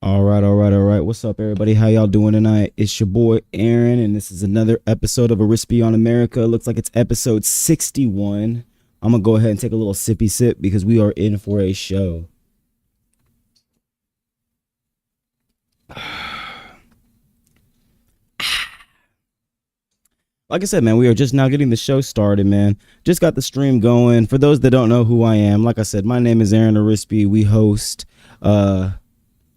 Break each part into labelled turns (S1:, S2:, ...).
S1: All right. What's up, everybody? How y'all doing tonight? It's your boy Aaron, and this is another episode of Arispe on America. Looks like it's episode 61. I'm gonna go ahead and take a little sippy sip because we are in for a show. Like I said, man, we are just now getting the show started, man. Just got the stream going. For those that don't know who I am, like I said, my name is Aaron Arispe. We host,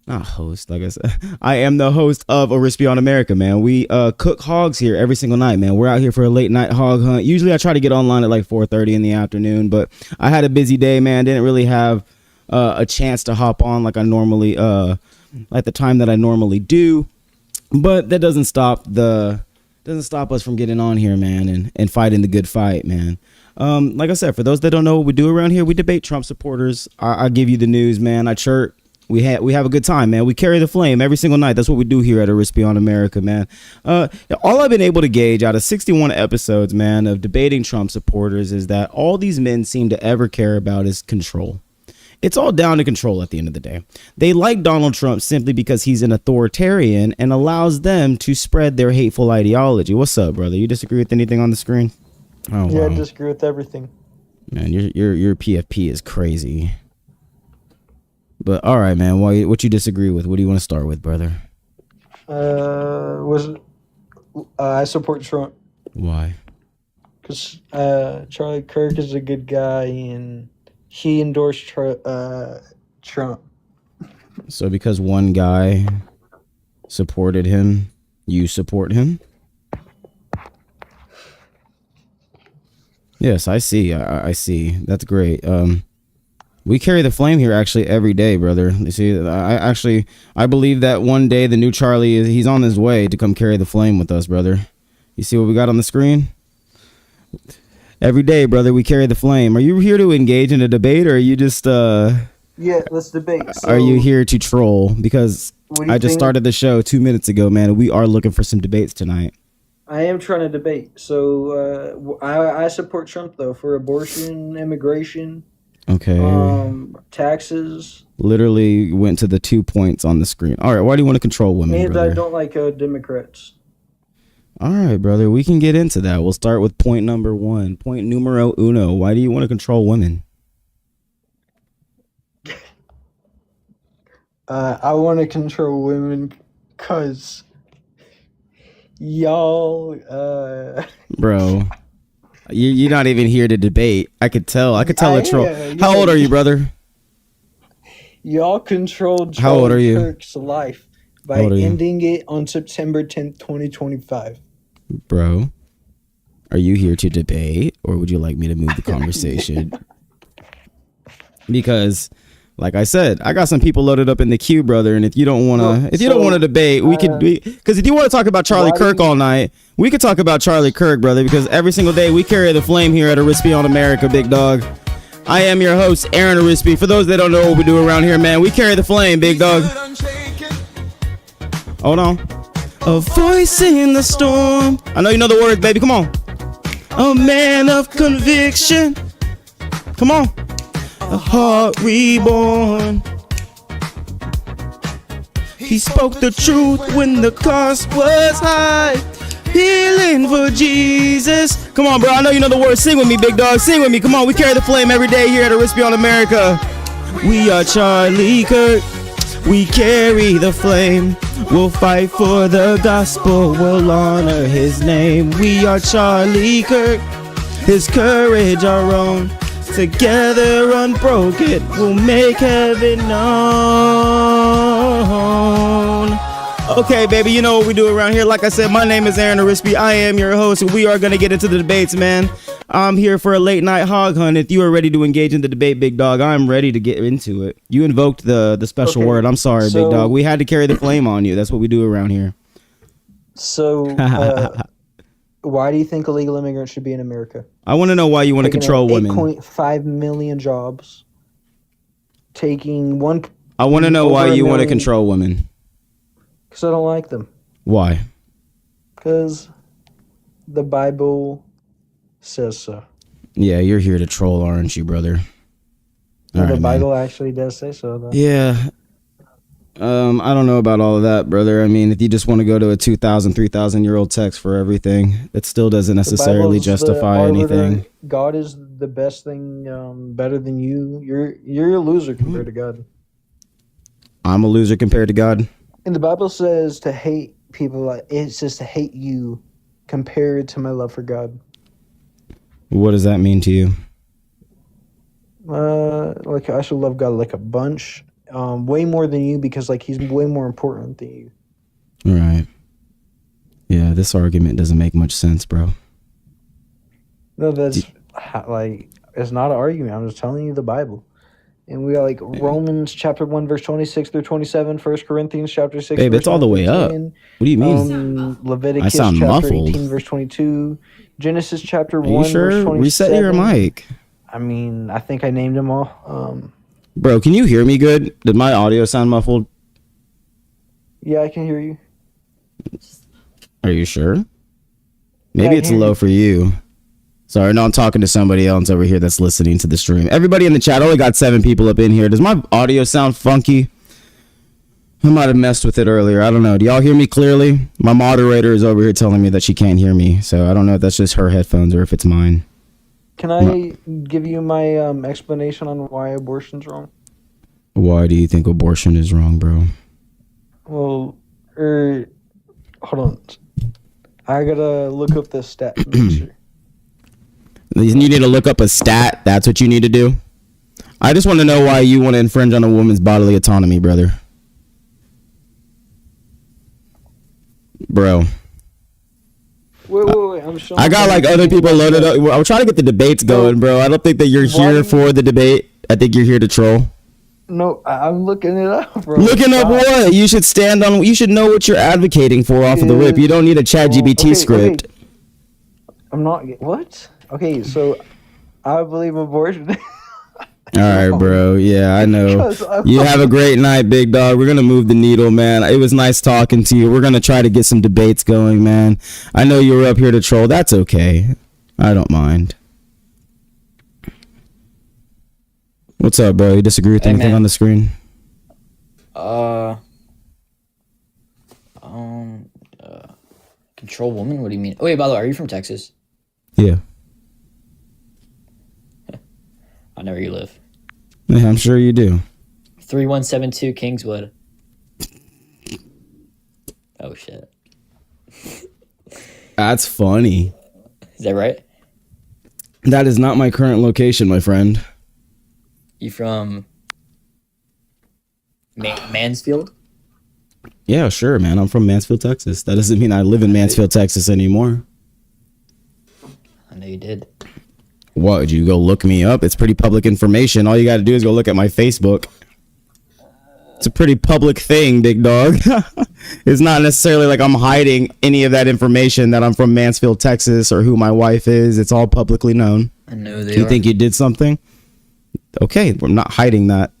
S1: not host, like I said, I am the host of Arispe on America, man. We cook hogs here every single night, man. We're out here for a late night hog hunt. Usually I try to get online at like 4:30 in the afternoon, but I had a busy day, man. Didn't really have a chance to hop on like I normally, like the time that I normally do. But that doesn't stop us from getting on here, man, and fighting the good fight, man. Like I said, for those that don't know what we do around here, we debate Trump supporters. I give you the news, man. I chirp. We have a good time, man. We carry the flame every single night. That's what we do here at Arispe on America, man. All I've been able to gauge out of 61 episodes, man, of debating Trump supporters is that all these men seem to ever care about is control. It's all down to control at the end of the day. They like Donald Trump simply because he's an authoritarian and allows them to spread their hateful ideology. What's up, brother? You disagree with anything on the screen? Oh,
S2: yeah,
S1: wow.
S2: I disagree with everything.
S1: Man, your PFP is crazy. But all right, man. What you disagree with? What do you want to start with, brother?
S2: I support Trump
S1: Why?
S2: because Charlie Kirk is a good guy and he endorsed Trump.
S1: So because one guy supported him, you support him? Yes, I see. I see. That's great. We carry the flame here actually every day, brother. You see, I believe that one day the new Charlie he's on his way to come carry the flame with us, brother. You see what we got on the screen? Every day, brother, we carry the flame. Are you here to engage in a debate, or are you just
S2: Yeah, let's debate. So,
S1: are you here to troll? Because I just started the show 2 minutes ago, man. We are looking for some debates tonight.
S2: I am trying to debate. So I support Trump though for abortion, immigration,
S1: Okay.
S2: taxes.
S1: Literally went to the 2 points on the screen. All right, why do you want to control women,
S2: And
S1: brother?
S2: I don't like Democrats.
S1: All right, brother, we can get into that. We'll start with point number 1. Point numero uno. Why do you want to control women?
S2: I want to control women because y'all.
S1: Bro, you're not even here to debate. I could tell a troll.
S2: Yeah.
S1: How old are you, brother?
S2: Y'all controlled
S1: How old are you?
S2: Kirk's life by ending it on September 10th, 2025.
S1: Bro, are you here to debate, or would you like me to move the conversation? Because, like I said, I got some people loaded up in the queue, brother. And if you don't want to, debate, we could be. Because if you want to talk about Charlie Kirk all night, we could talk about Charlie Kirk, brother. Because every single day we carry the flame here at Arispe on America, big dog. I am your host, Aaron Arispe. For those that don't know what we do around here, man, we carry the flame, big dog. Hold on. A voice in the storm. I know you know the words, baby. Come on. A man of conviction. Come on. A heart reborn. He spoke the truth when the cost was high. Healing for Jesus. Come on, bro. I know you know the words. Sing with me, big dog. Sing with me. Come on. We carry the flame every day here at Arispe on America. We are Charlie Kirk. We carry the flame. We'll fight for the gospel. We'll honor his name. We are Charlie Kirk. His courage our own. Together unbroken, we'll make heaven known. Okay, baby, you know what we do around here. Like I said, my name is Aaron Arispe. I am your host, and we are going to get into the debates, man. I'm here for a late night hog hunt. If you are ready to engage in the debate, big dog, I'm ready to get into it. You invoked the special word. I'm sorry, big dog. We had to carry the flame on you. That's what we do around here.
S2: So, why do you think illegal immigrants should be in America?
S1: I want to know why you want to control women.
S2: 8.5 million jobs. Taking one.
S1: I want to know why you want to control women.
S2: Because I don't like them.
S1: Why?
S2: Because the Bible says so.
S1: Yeah, you're here to troll, aren't you, brother?
S2: The Bible actually does say so, though.
S1: Yeah. I don't know about all of that, brother. I mean, if you just want to go to a 2,000, 3,000 year old text for everything, it still doesn't
S2: The
S1: necessarily
S2: Bible's the
S1: justify anything.
S2: arbiter. God is the best thing, better than you. You're a loser compared to God.
S1: I'm a loser compared to God.
S2: And the Bible says to hate people. It says to hate you compared to my love for God.
S1: What does that mean to you?
S2: Like I should love God like a bunch, way more than you because like he's way more important than you.
S1: Right. Yeah, this argument doesn't make much sense, bro.
S2: No, that's like it's not an argument. I'm just telling you the Bible. And we got like Romans chapter 1 verse 26 through 27, 1 Corinthians chapter 6
S1: Babe,
S2: verse
S1: it's all
S2: 9
S1: the
S2: through
S1: way up.
S2: 10,
S1: What do you mean?
S2: Leviticus
S1: I sound
S2: chapter
S1: muffled.
S2: 18 verse 22, Genesis chapter
S1: Are
S2: 1
S1: you
S2: verse
S1: sure?
S2: 27.
S1: Reset your mic.
S2: I mean, I think I named them all.
S1: Bro, can you hear me good? Did my audio sound muffled?
S2: Yeah, I can hear you.
S1: Are you sure?
S2: Yeah,
S1: Maybe
S2: I
S1: it's
S2: can hear
S1: low
S2: you.
S1: for you. Sorry, no, I'm talking to somebody else over here that's listening to the stream. Everybody in the chat, I only got 7 people up in here. Does my audio sound funky? I might have messed with it earlier. I don't know. Do y'all hear me clearly? My moderator is over here telling me that she can't hear me. So I don't know if that's just her headphones or if it's mine.
S2: Can I give you my explanation on why abortion's wrong?
S1: Why do you think abortion is wrong, bro?
S2: Well, hold on. I gotta look up this stat to make sure.
S1: You need to look up a stat. That's what you need to do. I just want to know why you want to infringe on a woman's bodily autonomy, brother. Bro.
S2: Wait. I'm showing.
S1: I got like other people loaded up. I'm trying to get the debates going, bro. I don't think that you're here for the debate. I think you're here to troll.
S2: No, I'm looking it up, bro.
S1: Looking up what? You should stand on. You should know what you're advocating for off of the rip. You don't need a chat GBT script.
S2: Okay. I'm not. What? Okay, so I believe abortion.
S1: All right, bro. Yeah, I know. You have a great night, big dog. We're going to move the needle, man. It was nice talking to you. We're going to try to get some debates going, man. I know you were up here to troll. That's okay. I don't mind. What's up, bro? You disagree with anything on the screen?
S3: Control woman? What do you mean? Oh, wait, by the way, are you from Texas?
S1: Yeah.
S3: I know where you live.
S1: Yeah, I'm sure you do.
S3: 3172 Kingswood. Oh, shit.
S1: That's funny.
S3: Is that right?
S1: That is not my current location, my friend.
S3: You from Mansfield?
S1: Yeah, sure, man. I'm from Mansfield, Texas. That doesn't mean I live in Mansfield, Texas anymore.
S3: I know you did.
S1: What, would you go look me up? It's pretty public information. All you got to do is go look at my Facebook. It's a pretty public thing, big dog. It's not necessarily like I'm hiding any of that information that I'm from Mansfield, Texas, or who my wife is. It's all publicly known.
S3: I know they
S1: Do you
S3: are.
S1: think you did something? Okay, I'm not hiding that.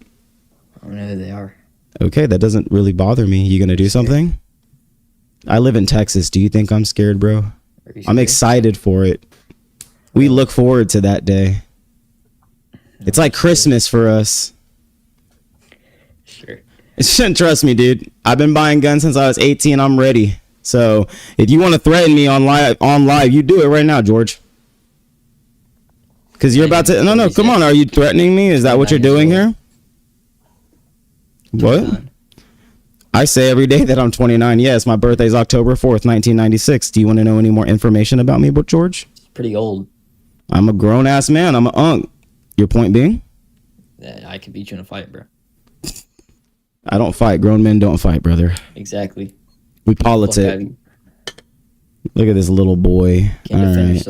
S3: I know they are.
S1: Okay, that doesn't really bother me. You gonna do something? I live in Texas. Do you think I'm scared, bro? I'm excited for it. We look forward to that day. It's like Christmas for us.
S3: Sure.
S1: Trust me, dude. I've been buying guns since I was 18. I'm ready. So if you want to threaten me on live, you do it right now, George. Because you're about to. No, come on. Are you threatening me? Is that what you're doing here? What? I say every day that I'm 29. Yes, my birthday's October 4th, 1996. Do you want to know any more information about me, George?
S3: Pretty old.
S1: I'm a grown-ass man. I'm an unk. Your point being?
S3: I could beat you in a fight, bro.
S1: I don't fight. Grown men don't fight, brother.
S3: Exactly.
S1: We politic. Look at this little boy. All right.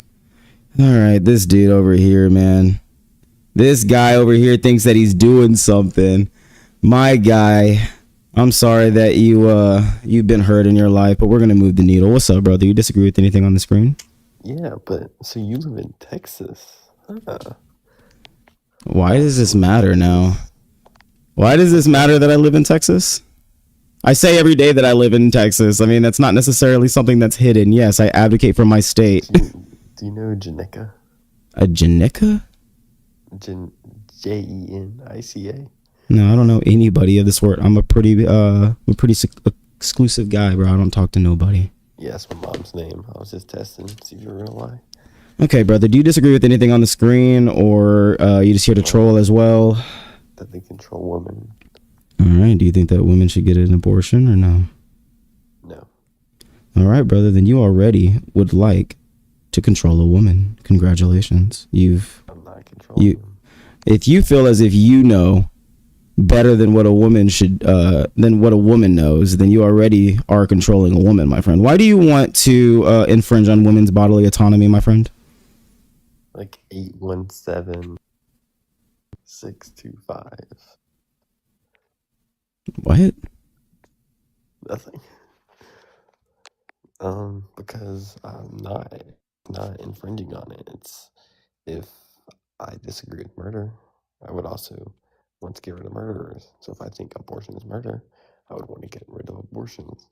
S1: All right, this dude over here, man. This guy over here thinks that he's doing something. My guy, I'm sorry that you've been hurt in your life, but we're gonna move the needle. What's up, brother? You disagree with anything on the screen?
S4: Yeah, but so you live in Texas. Huh.
S1: Why does this matter now? Why does this matter that I live in Texas? I say every day that I live in Texas. I mean, that's not necessarily something that's hidden. Yes, I advocate for my state.
S4: Do you know
S1: A Janica?
S4: Jenica?
S1: No, I don't know anybody of the sort. I'm a pretty exclusive guy, bro. I don't talk to nobody.
S4: Yeah, that's my mom's name. I was just testing, see if you were gonna lie.
S1: Okay, brother. Do you disagree with anything on the screen, or you just here to troll as well?
S4: That they control women.
S1: All right. Do you think that women should get an abortion or no?
S4: No.
S1: All right, brother. Then you already would like to control a woman. Congratulations.
S4: I'm not controlling them.
S1: If you feel as if you know better than what a woman should, than what a woman knows, then you already are controlling a woman, my friend. Why do you want to infringe on women's bodily autonomy, my friend?
S4: Like 817-625.
S1: What?
S4: Nothing. Because I'm not infringing on it. It's if I disagree with murder, I would also want to get rid of murderers. So if I think abortion is murder, I would want to get rid of abortions.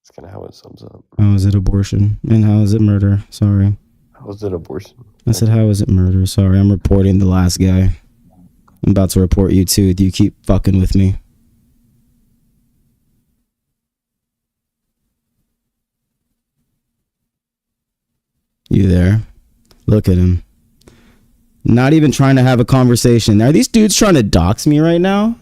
S4: That's kind of how it sums up.
S1: How is it abortion? And how is it murder? Sorry.
S4: How is it abortion?
S1: I said, how is it murder? Sorry, I'm reporting the last guy. I'm about to report you too. Do you keep fucking with me? You there? Look at him. Not even trying to have a conversation. Are these dudes trying to dox me right now?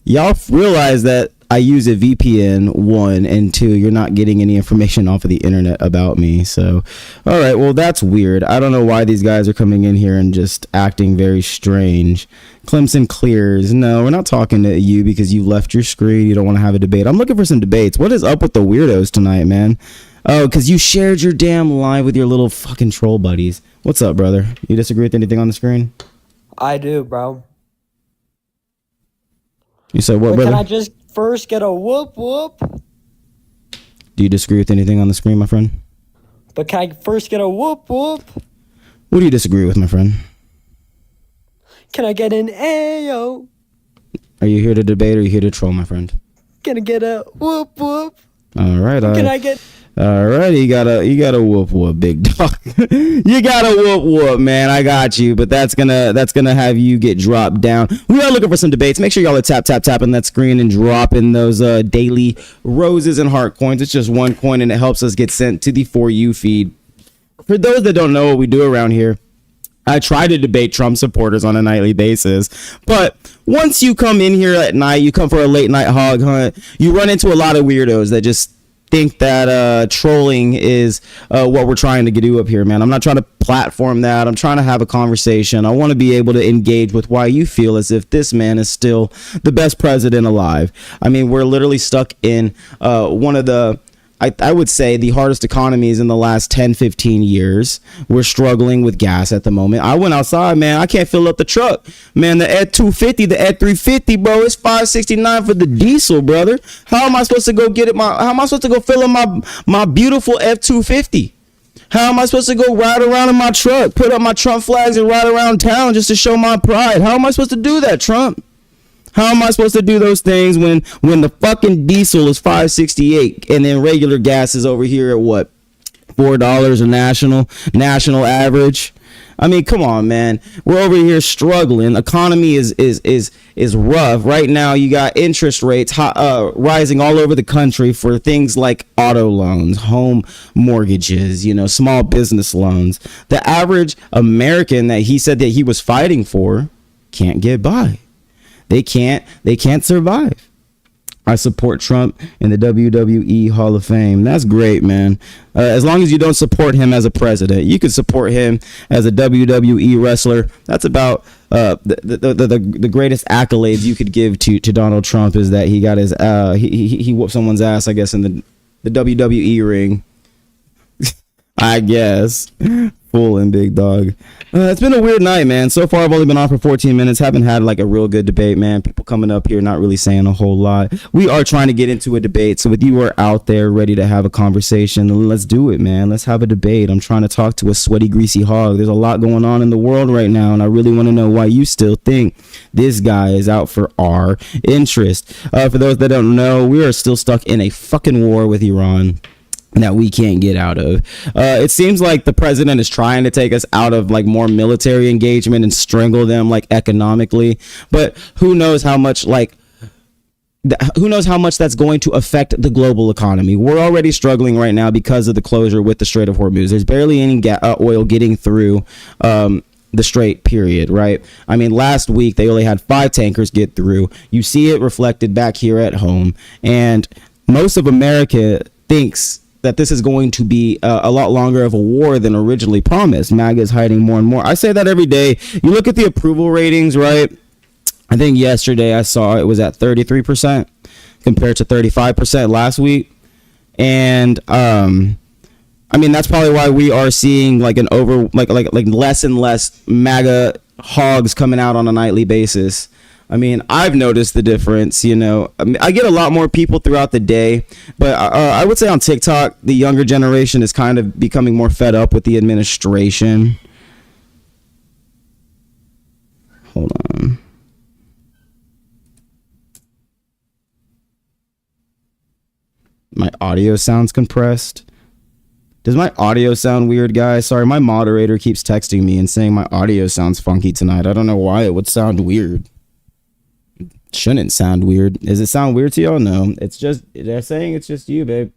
S1: Y'all realize that I use a VPN, 1, and 2, you're not getting any information off of the internet about me. So, all right, well, that's weird. I don't know why these guys are coming in here and just acting very strange. Clemson clears. No, we're not talking to you because you left your screen. You don't want to have a debate. I'm looking for some debates. What is up with the weirdos tonight, man? Oh, because you shared your damn live with your little fucking troll buddies. What's up, brother? You disagree with anything on the screen?
S5: I do, bro.
S1: You said what,
S5: But
S1: brother?
S5: can I just first get a whoop whoop?
S1: Do you disagree with anything on the screen, my friend?
S5: But can I first get a whoop whoop?
S1: What do you disagree with, my friend?
S5: Can I get an Ayo?
S1: Are you here to debate or are you here to troll, my friend?
S5: Can I get a whoop whoop?
S1: All right.
S5: Can I get...
S1: All right, you gotta whoop whoop, big dog. You gotta whoop whoop, man. I got you, but that's gonna have you get dropped down. We are looking for some debates. Make sure y'all are tapping that screen and dropping those daily roses and heart coins. It's just one coin and it helps us get sent to the For You feed. For those that don't know what we do around here, I try to debate Trump supporters on a nightly basis, but once you come in here at night, you come for a late night hog hunt, you run into a lot of weirdos that just think that trolling is what we're trying to do up here, man. I'm not trying to platform that. I'm trying to have a conversation. I want to be able to engage with why you feel as if this man is still the best president alive. I mean, we're literally stuck in one of the, I would say, the hardest economies in the last 10, 15 years. We're struggling with gas at the moment. I went outside, man. I can't fill up the truck. Man, the Ep.250, the Ep.350, bro, it's $5.69 for the diesel, brother. How am I supposed to go get it? How am I supposed to go fill up my beautiful Ep.250? How am I supposed to go ride around in my truck, put up my Trump flags and ride around town just to show my pride? How am I supposed to do that, Trump? How am I supposed to do those things when the fucking diesel is $5.68 and then regular gas is over here at what, $4 a national average? I mean, come on, man. We're over here struggling. Economy is rough right now. You got interest rates rising all over the country for things like auto loans, home mortgages, small business loans. The average American that he said that he was fighting for can't get by. They can't survive. I support Trump in the WWE Hall of Fame. That's great, man. As long as you don't support him as a president, you could support him as a WWE wrestler. That's about the greatest accolades you could give to Donald Trump is that he got his he whooped someone's ass, I guess, in the WWE ring. I guess. Full and big dog. It's been a weird night, man. So far, I've only been on for 14 minutes. Haven't had like a real good debate, man. People coming up here, not really saying a whole lot. We are trying to get into a debate. So if you are out there ready to have a conversation, let's do it, man. Let's have a debate. I'm trying to talk to a sweaty, greasy hog. There's a lot going on in the world right now, and I really want to know why you still think this guy is out for our interest. For those that don't know, we are still stuck in a fucking war with Iran. that we can't get out of. It seems like the president is trying to take us out of like more military engagement and strangle them like economically, but who knows how much that's going to affect the global economy. We're already struggling right now because of the closure with the Strait of Hormuz. There's barely any oil getting through the Strait, period, right? I mean, last week they only had 5 tankers get through. You see it reflected back here at home, and most of America thinks that this is going to be a lot longer of a war than originally promised. MAGA is hiding more and more. I say that every day. You look at the approval ratings, right? I think yesterday I saw it was at 33% compared to 35% last week. And I mean, that's probably why we are seeing like an like less and less MAGA hogs coming out on a nightly basis. I mean, I've noticed the difference, you know. I mean, I get a lot more people throughout the day, but I would say on TikTok, the younger generation is kind of becoming more fed up with the administration. Hold on. My audio sounds compressed. Does my audio sound weird, guys? Sorry, my moderator keeps texting me and saying my audio sounds funky tonight. I don't know why it would sound weird. Shouldn't sound weird. Does it sound weird to y'all? No. It's just, they're saying it's just you, babe.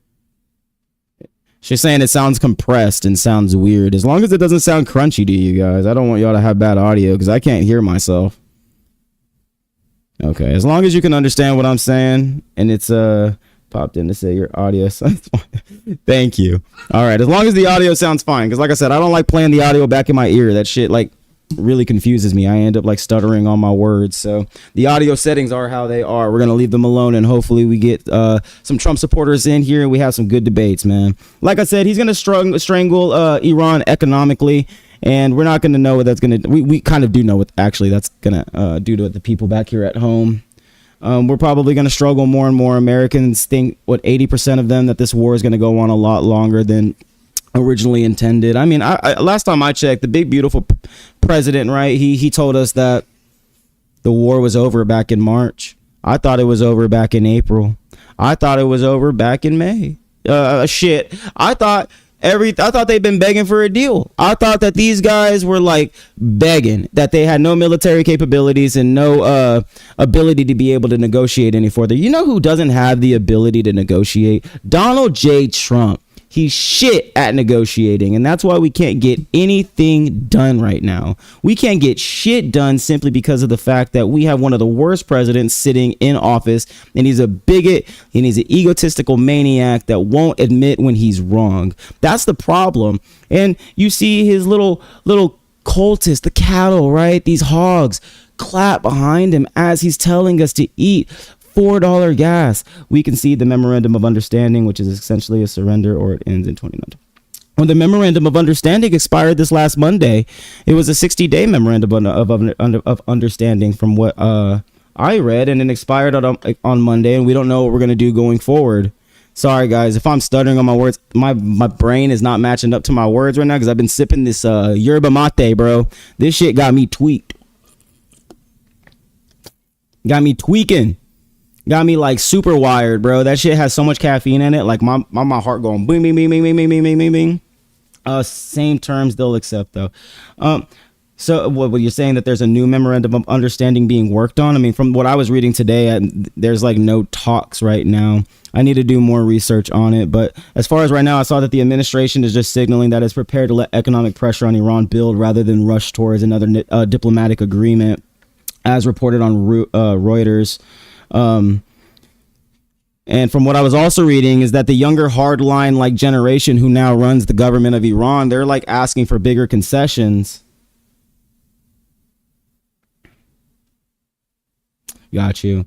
S1: She's saying it sounds compressed and sounds weird. As long as it doesn't sound crunchy to you guys. I don't want y'all to have bad audio because I can't hear myself. Okay, as long as you can understand what I'm saying and it's popped in to say your audio sounds fine. Thank you. All right, as long as the audio sounds fine, because like I said, I don't like playing the audio back in my ear. That shit like really confuses me. I end up like stuttering on my words. So the audio settings are how they are. We're gonna leave them alone, and hopefully we get some Trump supporters in here and we have some good debates, man. Like I said, he's gonna strangle Iran economically, and we're not gonna know what that's gonna. We kind of do know what actually that's gonna do to the people back here at home. We're probably going to struggle more and more. Americans think, 80% of them, that this war is going to go on a lot longer than originally intended. I mean, I last time I checked, the big, beautiful president, right? He told us that the war was over back in March. I thought it was over back in April. I thought it was over back in May. Shit. I thought they'd been begging for a deal. I thought that these guys were like begging, that they had no military capabilities and no ability to be able to negotiate any further. You know who doesn't have the ability to negotiate? Donald J. Trump. He's shit at negotiating, and that's why we can't get anything done right now. We can't get shit done simply because of the fact that we have one of the worst presidents sitting in office, and he's a bigot and he's an egotistical maniac that won't admit when he's wrong. That's the problem. And you see his little cultists, the cattle, right? These hogs clap behind him as he's telling us to eat $4 gas. We concede the memorandum of understanding, which is essentially a surrender, or it ends in 2019. When the memorandum of understanding expired this last Monday, it was a 60-day memorandum of understanding from what I read, and it expired on Monday, and we don't know what we're going to do going forward. Sorry, guys, if I'm stuttering on my words. My brain is not matching up to my words right now because I've been sipping this yerba mate, bro. This shit got me tweaked. Got me tweaking. Got me like super wired, bro. That shit has so much caffeine in it. Like my heart going bing, bing, bing, bing, bing, bing, bing, bing, bing. Same terms they'll accept though. So what you're saying that there's a new memorandum of understanding being worked on? I mean, from what I was reading today, there's like no talks right now. I need to do more research on it. But as far as right now, I saw that the administration is just signaling that it's prepared to let economic pressure on Iran build rather than rush towards another diplomatic agreement, as reported on Reuters. And from what I was also reading is that the younger hardline like generation who now runs the government of Iran, they're like asking for bigger concessions. Got you.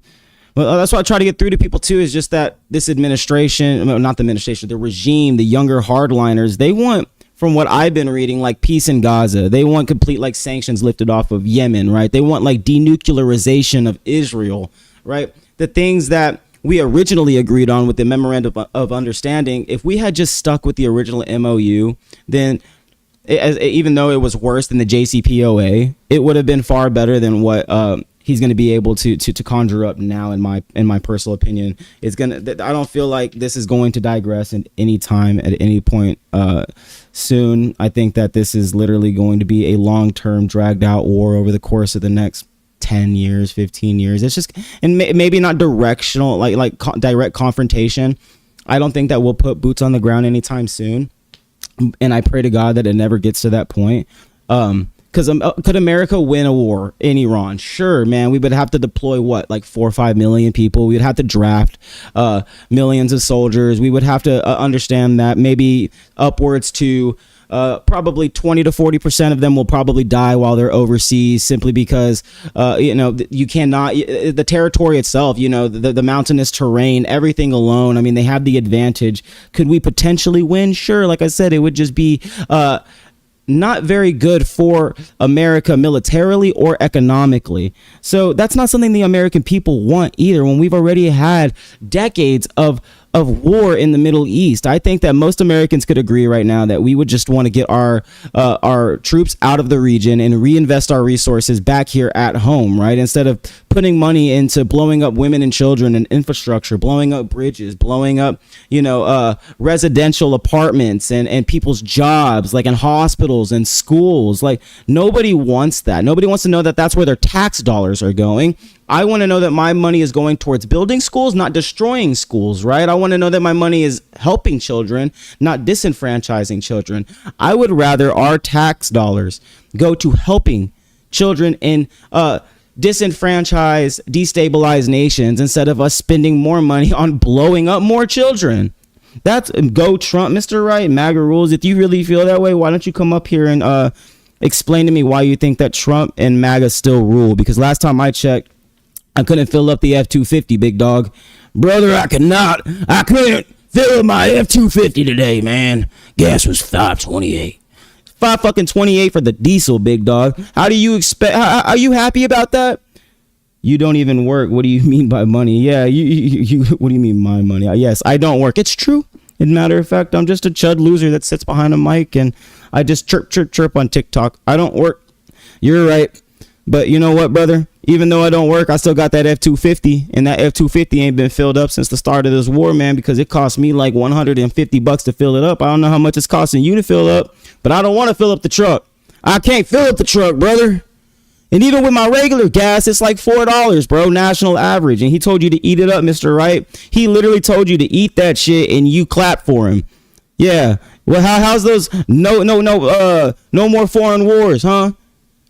S1: Well, that's what I try to get through to people too, is just that this administration, not the administration, the regime, the younger hardliners, they want, from what I've been reading, like peace in Gaza. They want complete like sanctions lifted off of Yemen, right? They want like denuclearization of Israel, right? The things that we originally agreed on with the memorandum of understanding. If we had just stuck with the original MOU, then even though it was worse than the JCPOA, it would have been far better than what he's going to be able to conjure up now, in my personal opinion. It's gonna. I don't feel like this is going to digress in any time at any point soon. I think that this is literally going to be a long-term, dragged out war over the course of the next 10 years, 15 years. It's just, and maybe not directional, direct confrontation. I don't think that we'll put boots on the ground anytime soon. And I pray to God that it never gets to that point. Because could America win a war in Iran? Sure, man. We would have to deploy like 4 or 5 million people. We'd have to draft millions of soldiers. We would have to understand that maybe upwards to probably 20 to 40% of them will probably die while they're overseas, simply because you cannot, the territory itself, the mountainous terrain, everything alone. I mean, they have the advantage. Could we potentially win? Sure. Like I said, it would just be not very good for America militarily or economically. So that's not something the American people want either, when we've already had decades of war in the Middle East. I think that most Americans could agree right now that we would just want to get our troops out of the region and reinvest our resources back here at home, right? Instead of putting money into blowing up women and children and infrastructure, blowing up bridges, blowing up, residential apartments and people's jobs, like in hospitals and schools. Like, nobody wants that. Nobody wants to know that that's where their tax dollars are going. I want to know that my money is going towards building schools, not destroying schools, right? I want to know that my money is helping children, not disenfranchising children. I would rather our tax dollars go to helping children in disenfranchised, destabilized nations, instead of us spending more money on blowing up more children. That's go Trump, Mr. Right, MAGA rules. If you really feel that way, why don't you come up here and explain to me why you think that Trump and MAGA still rule? Because last time I checked, I couldn't fill up the F-250, big dog. Brother, I couldn't fill up my F-250 today, man. Gas was $5.28. $5.28 for the diesel, big dog. How do you expect? Are you happy about that? You don't even work. What do you mean by money? Yeah, you what do you mean my money? Yes, I don't work. It's true. As a matter of fact, I'm just a chud loser that sits behind a mic and I just chirp on TikTok. I don't work. You're right. But you know what, brother? Even though I don't work, I still got that F-250, and that F-250 ain't been filled up since the start of this war, man, because it cost me like $150 to fill it up. I don't know how much it's costing you to fill up, but I don't want to fill up the truck. I can't fill up the truck, brother. And even with my regular gas, it's like $4, bro, national average. And he told you to eat it up, Mr. Right. He literally told you to eat that shit, and you clap for him. Yeah. Well, how's those? No more foreign wars, huh?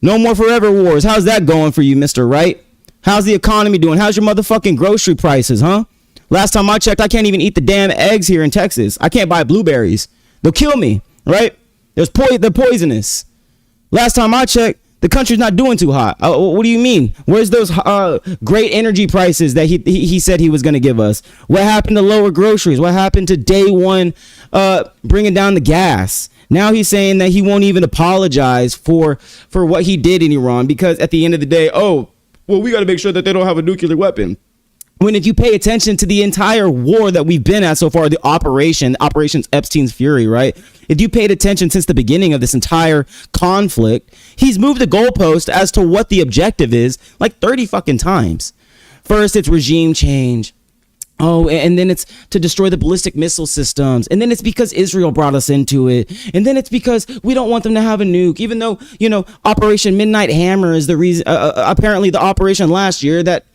S1: No more forever wars. How's that going for you, Mr. Right? How's the economy doing? How's your motherfucking grocery prices, huh? Last time I checked, I can't even eat the damn eggs here in Texas. I can't buy blueberries. They'll kill me, right? They're poisonous. Last time I checked, the country's not doing too hot. What do you mean? Where's those great energy prices that he said he was going to give us? What happened to lower groceries? What happened to day one bringing down the gas? Now he's saying that he won't even apologize for what he did in Iran, because at the end of the day, we got to make sure that they don't have a nuclear weapon. When if you pay attention to the entire war that we've been at so far, the Operations Epstein's Fury, right? If you paid attention since the beginning of this entire conflict, he's moved the goalpost as to what the objective is like 30 fucking times. First, it's regime change. Oh, and then it's to destroy the ballistic missile systems. And then it's because Israel brought us into it. And then it's because we don't want them to have a nuke, even though, Operation Midnight Hammer is the reason, apparently the operation last year that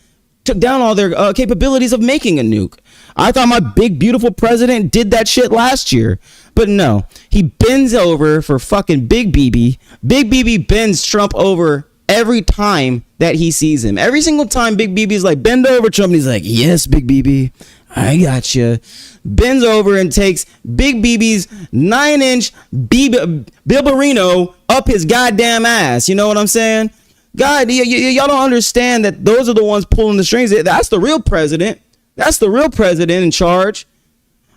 S1: took down all their capabilities of making a nuke. I thought my big, beautiful president did that shit last year. But no, he bends over for fucking Big BB. Big BB bends Trump over every time that he sees him. Every single time Big BB's like, bend over, Trump, and he's like, yes, Big BB, I got you. Bends over and takes Big BB's 9-inch Bilberino up his goddamn ass. You know what I'm saying? God, y'all don't understand that those are the ones pulling the strings. That's the real president. That's the real president in charge.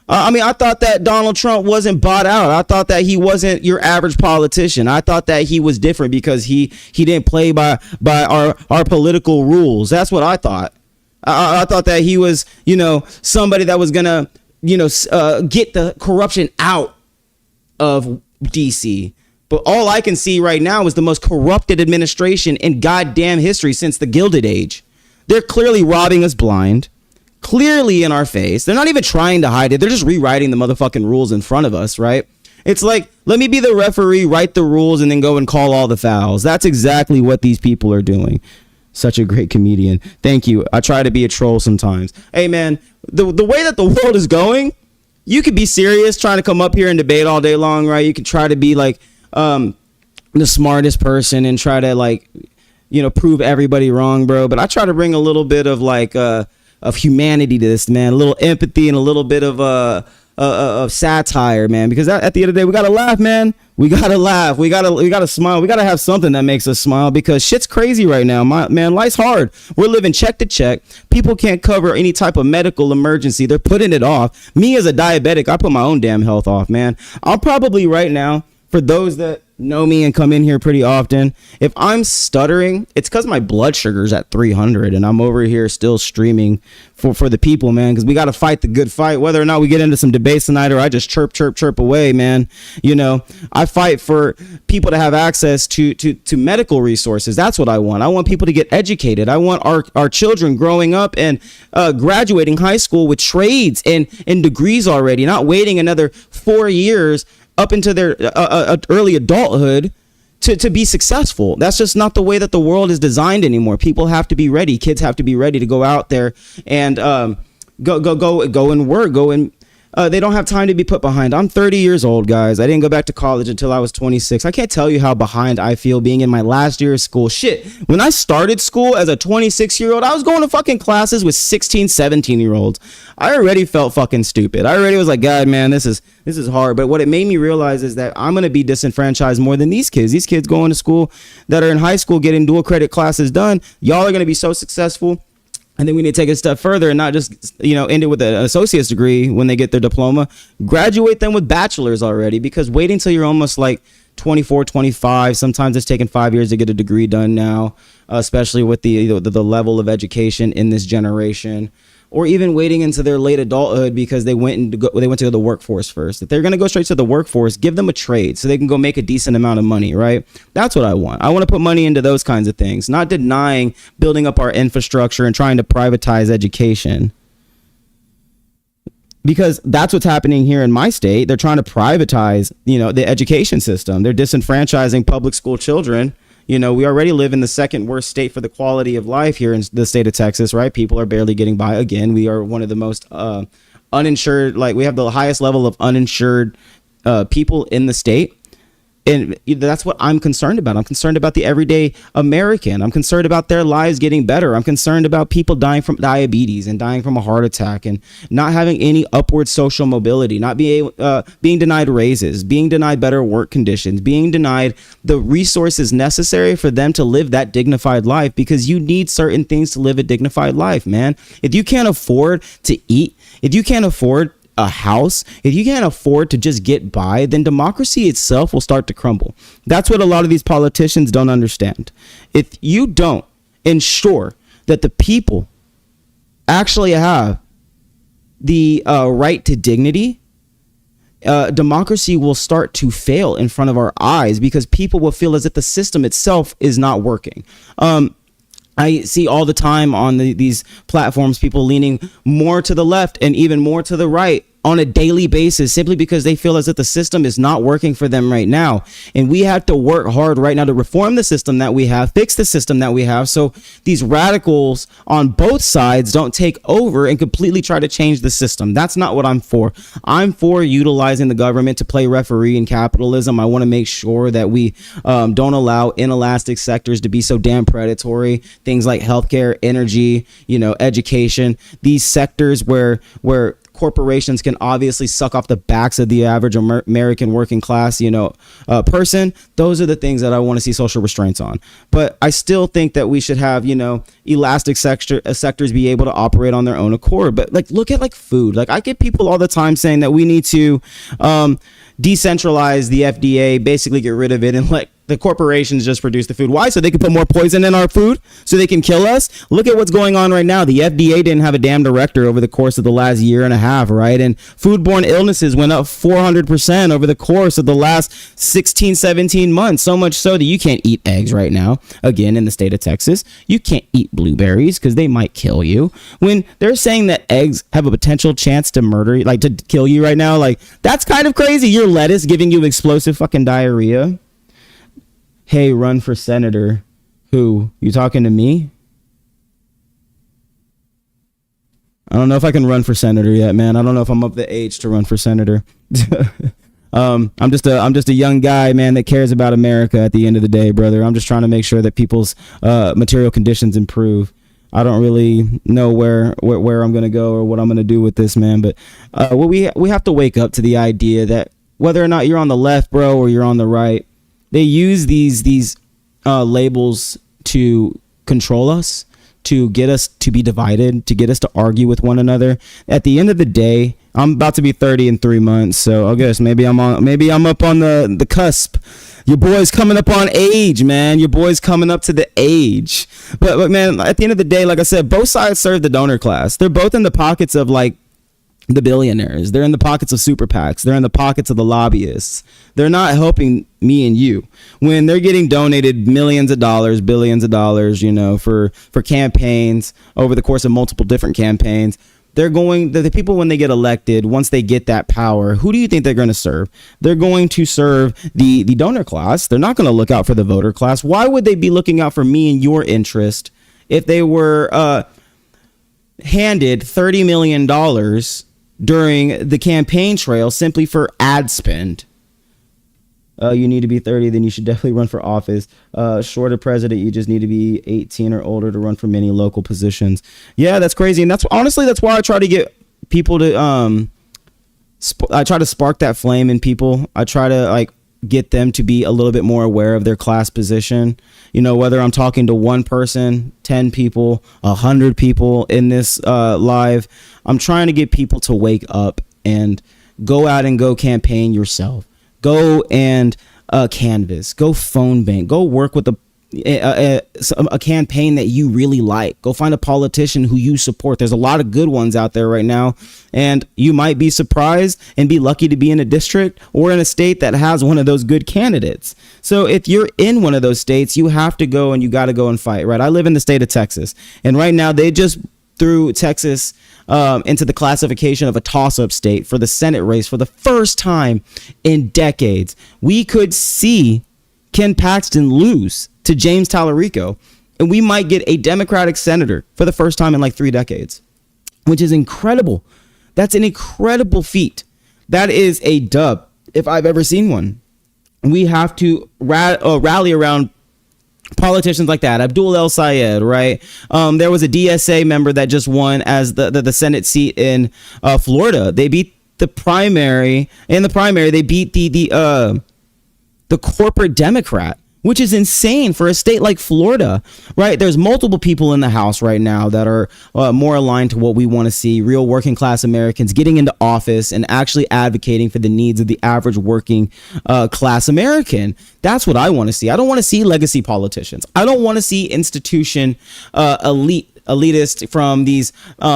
S1: I thought that Donald Trump wasn't bought out. I thought that he wasn't your average politician. I thought that he was different because he didn't play by our political rules. That's what I thought. I thought that he was, somebody that was gonna, get the corruption out of DC. But all I can see right now is the most corrupted administration in goddamn history since the Gilded Age. They're clearly robbing us blind, clearly in our face. They're not even trying to hide it. They're just rewriting the motherfucking rules in front of us, right? It's like, let me be the referee, write the rules, and then go and call all the fouls. That's exactly what these people are doing. Such a great comedian. Thank you. I try to be a troll sometimes. Hey, man, the way that the world is going, you could be serious trying to come up here and debate all day long, right? You could try to be like the smartest person and try to like, you know, prove everybody wrong, bro. But I try to bring a little bit of like of humanity to this, man. A little empathy and a little bit of satire, man, because at the end of the day, we gotta laugh, man. We gotta laugh. We gotta smile. We gotta have something that makes us smile, because shit's crazy right now. Man, life's hard. We're living check to check. People can't cover any type of medical emergency. They're putting it off. Me as a diabetic, I put my own damn health off, man. I'll probably right now, for those that know me and come in here pretty often, if I'm stuttering, it's because my blood sugar's at 300 and I'm over here still streaming for the people, man, because we got to fight the good fight, whether or not we get into some debates tonight or I just chirp away, man. You know, I fight for people to have access to medical resources. That's what I want. I want people to get educated. I want our children growing up and graduating high school with trades and degrees already, not waiting another 4 years up into their early adulthood to be successful. That's just not the way that the world is designed anymore. People have to be ready. Kids have to be ready to go out there and go and work. They don't have time to be put behind. I'm 30 years old, guys. I didn't go back to college until I was 26. I can't tell you how behind I feel being in my last year of school. Shit, when I started school as a 26-year-old, I was going to fucking classes with 16, 17-year-olds. I already felt fucking stupid. I already was like, God, man, this is hard. But what it made me realize is that I'm going to be disenfranchised more than these kids. These kids going to school that are in high school getting dual credit classes done. Y'all are going to be so successful. And then we need to take it a step further and not just, you know, end it with an associate's degree when they get their diploma. Graduate them with bachelor's already, because waiting till you're almost like 24, 25, sometimes it's taking 5 years to get a degree done now, especially with the level of education in this generation, or even waiting into their late adulthood because they went to the workforce first. If they're going to go straight to the workforce, give them a trade so they can go make a decent amount of money, right? That's what I want. I want to put money into those kinds of things, not denying building up our infrastructure and trying to privatize education. Because that's what's happening here in my state. They're trying to privatize, you know, the education system. They're disenfranchising public school children. You know, we already live in the second worst state for the quality of life here in the state of Texas, right? People are barely getting by. Again, we are one of the most uninsured, like we have the highest level of uninsured people in the state. And that's what I'm concerned about. I'm concerned about the everyday American. I'm concerned about their lives getting better. I'm concerned about people dying from diabetes and dying from a heart attack and not having any upward social mobility, not being denied raises, being denied better work conditions, being denied the resources necessary for them to live that dignified life, because you need certain things to live a dignified life, man. If you can't afford to eat, if you can't afford a house, if you can't afford to just get by, then democracy itself will start to crumble. That's what a lot of these politicians don't understand. If you don't ensure that the people actually have the right to dignity, democracy will start to fail in front of our eyes, because people will feel as if the system itself is not working. I see all the time on these platforms people leaning more to the left and even more to the right on a daily basis, simply because they feel as if the system is not working for them right now. And we have to work hard right now to reform the system that we have, fix the system that we have, so these radicals on both sides don't take over and completely try to change the system. That's not what I'm for. I'm for utilizing the government to play referee in capitalism. I want to make sure that we don't allow inelastic sectors to be so damn predatory. Things like healthcare, energy, you know, education, these sectors where corporations can obviously suck off the backs of the average American working class, you know, person. Those are the things that I want to see social restraints on. But I still think that we should have, you know, elastic sectors be able to operate on their own accord. But like, look at like food. Like, I get people all the time saying that we need to decentralize the FDA, basically get rid of it and let The corporations just produce the food. Why? So they can put more poison in our food, so they can kill us. Look at what's going on right now. The FDA didn't have a damn director over the course of the last year and a half, right? And foodborne illnesses went up 400% over the course of the last 16, 17 months. So much so that you can't eat eggs right now. Again, in the state of Texas, you can't eat blueberries because they might kill you. When they're saying that eggs have a potential chance to murder, like to kill you right now, like that's kind of crazy. Your lettuce giving you explosive fucking diarrhea. Hey, run for senator. Who? You talking to me? I don't know if I can run for senator yet, man. I don't know if I'm up the age to run for senator. I'm just a young guy, man, that cares about America at the end of the day, brother. I'm just trying to make sure that people's material conditions improve. I don't really know where I'm going to go or what I'm going to do with this, man. But we have to wake up to the idea that whether or not you're on the left, bro, or you're on the right, they use these labels to control us, to get us to be divided, to get us to argue with one another. At the end of the day, I'm about to be 30 in 3 months, so I guess maybe I'm up on the cusp. Your boy's coming up on age, man. Your boy's coming up to the age. But man, at the end of the day, like I said, both sides serve the donor class. They're both in the pockets of like the billionaires. They're in the pockets of super PACs. They're in the pockets of the lobbyists. They're not helping me and you when they're getting donated millions of dollars, billions of dollars, you know, for campaigns over the course of multiple different campaigns. They're going, the people, when they get elected, once they get that power, who do you think they're going to serve? They're going to serve the donor class. They're not going to look out for the voter class. Why would they be looking out for me and your interest if they were handed $30 million during the campaign trail simply for ad spend? You need to be 30, then you should definitely run for office. Short of president, you just need to be 18 or older to run for many local positions. Yeah, that's crazy. And that's why I try to get people to I try to spark that flame in people. I try to like get them to be a little bit more aware of their class position. You know, whether I'm talking to one person, 10 people, 100 people in this live, I'm trying to get people to wake up and go out and go campaign yourself. Go and canvas, go phone bank, go work with a campaign that you really like. Go find a politician who you support. There's a lot of good ones out there right now, and you might be surprised and be lucky to be in a district or in a state that has one of those good candidates. So if you're in one of those states, you have to go and you got to go and fight, right? I live in the state of Texas, and right now they just threw Texas into the classification of a toss-up state for the Senate race for the first time in decades. We could see Ken Paxton lose to James Tallarico, and we might get a Democratic senator for the first time in like 3 decades, which is incredible. That's an incredible feat. That is a dub if I've ever seen one. We have to rally around politicians like that. Abdul El Sayed, right? There was a DSA member that just won as the Senate seat in Florida. They beat the primary. In the primary, they beat the corporate Democrat, which is insane for a state like Florida, right? There's multiple people in the House right now that are more aligned to what we want to see, real working class Americans getting into office and actually advocating for the needs of the average working class American. That's what I want to see. I don't want to see legacy politicians. I don't want to see institution elitist from these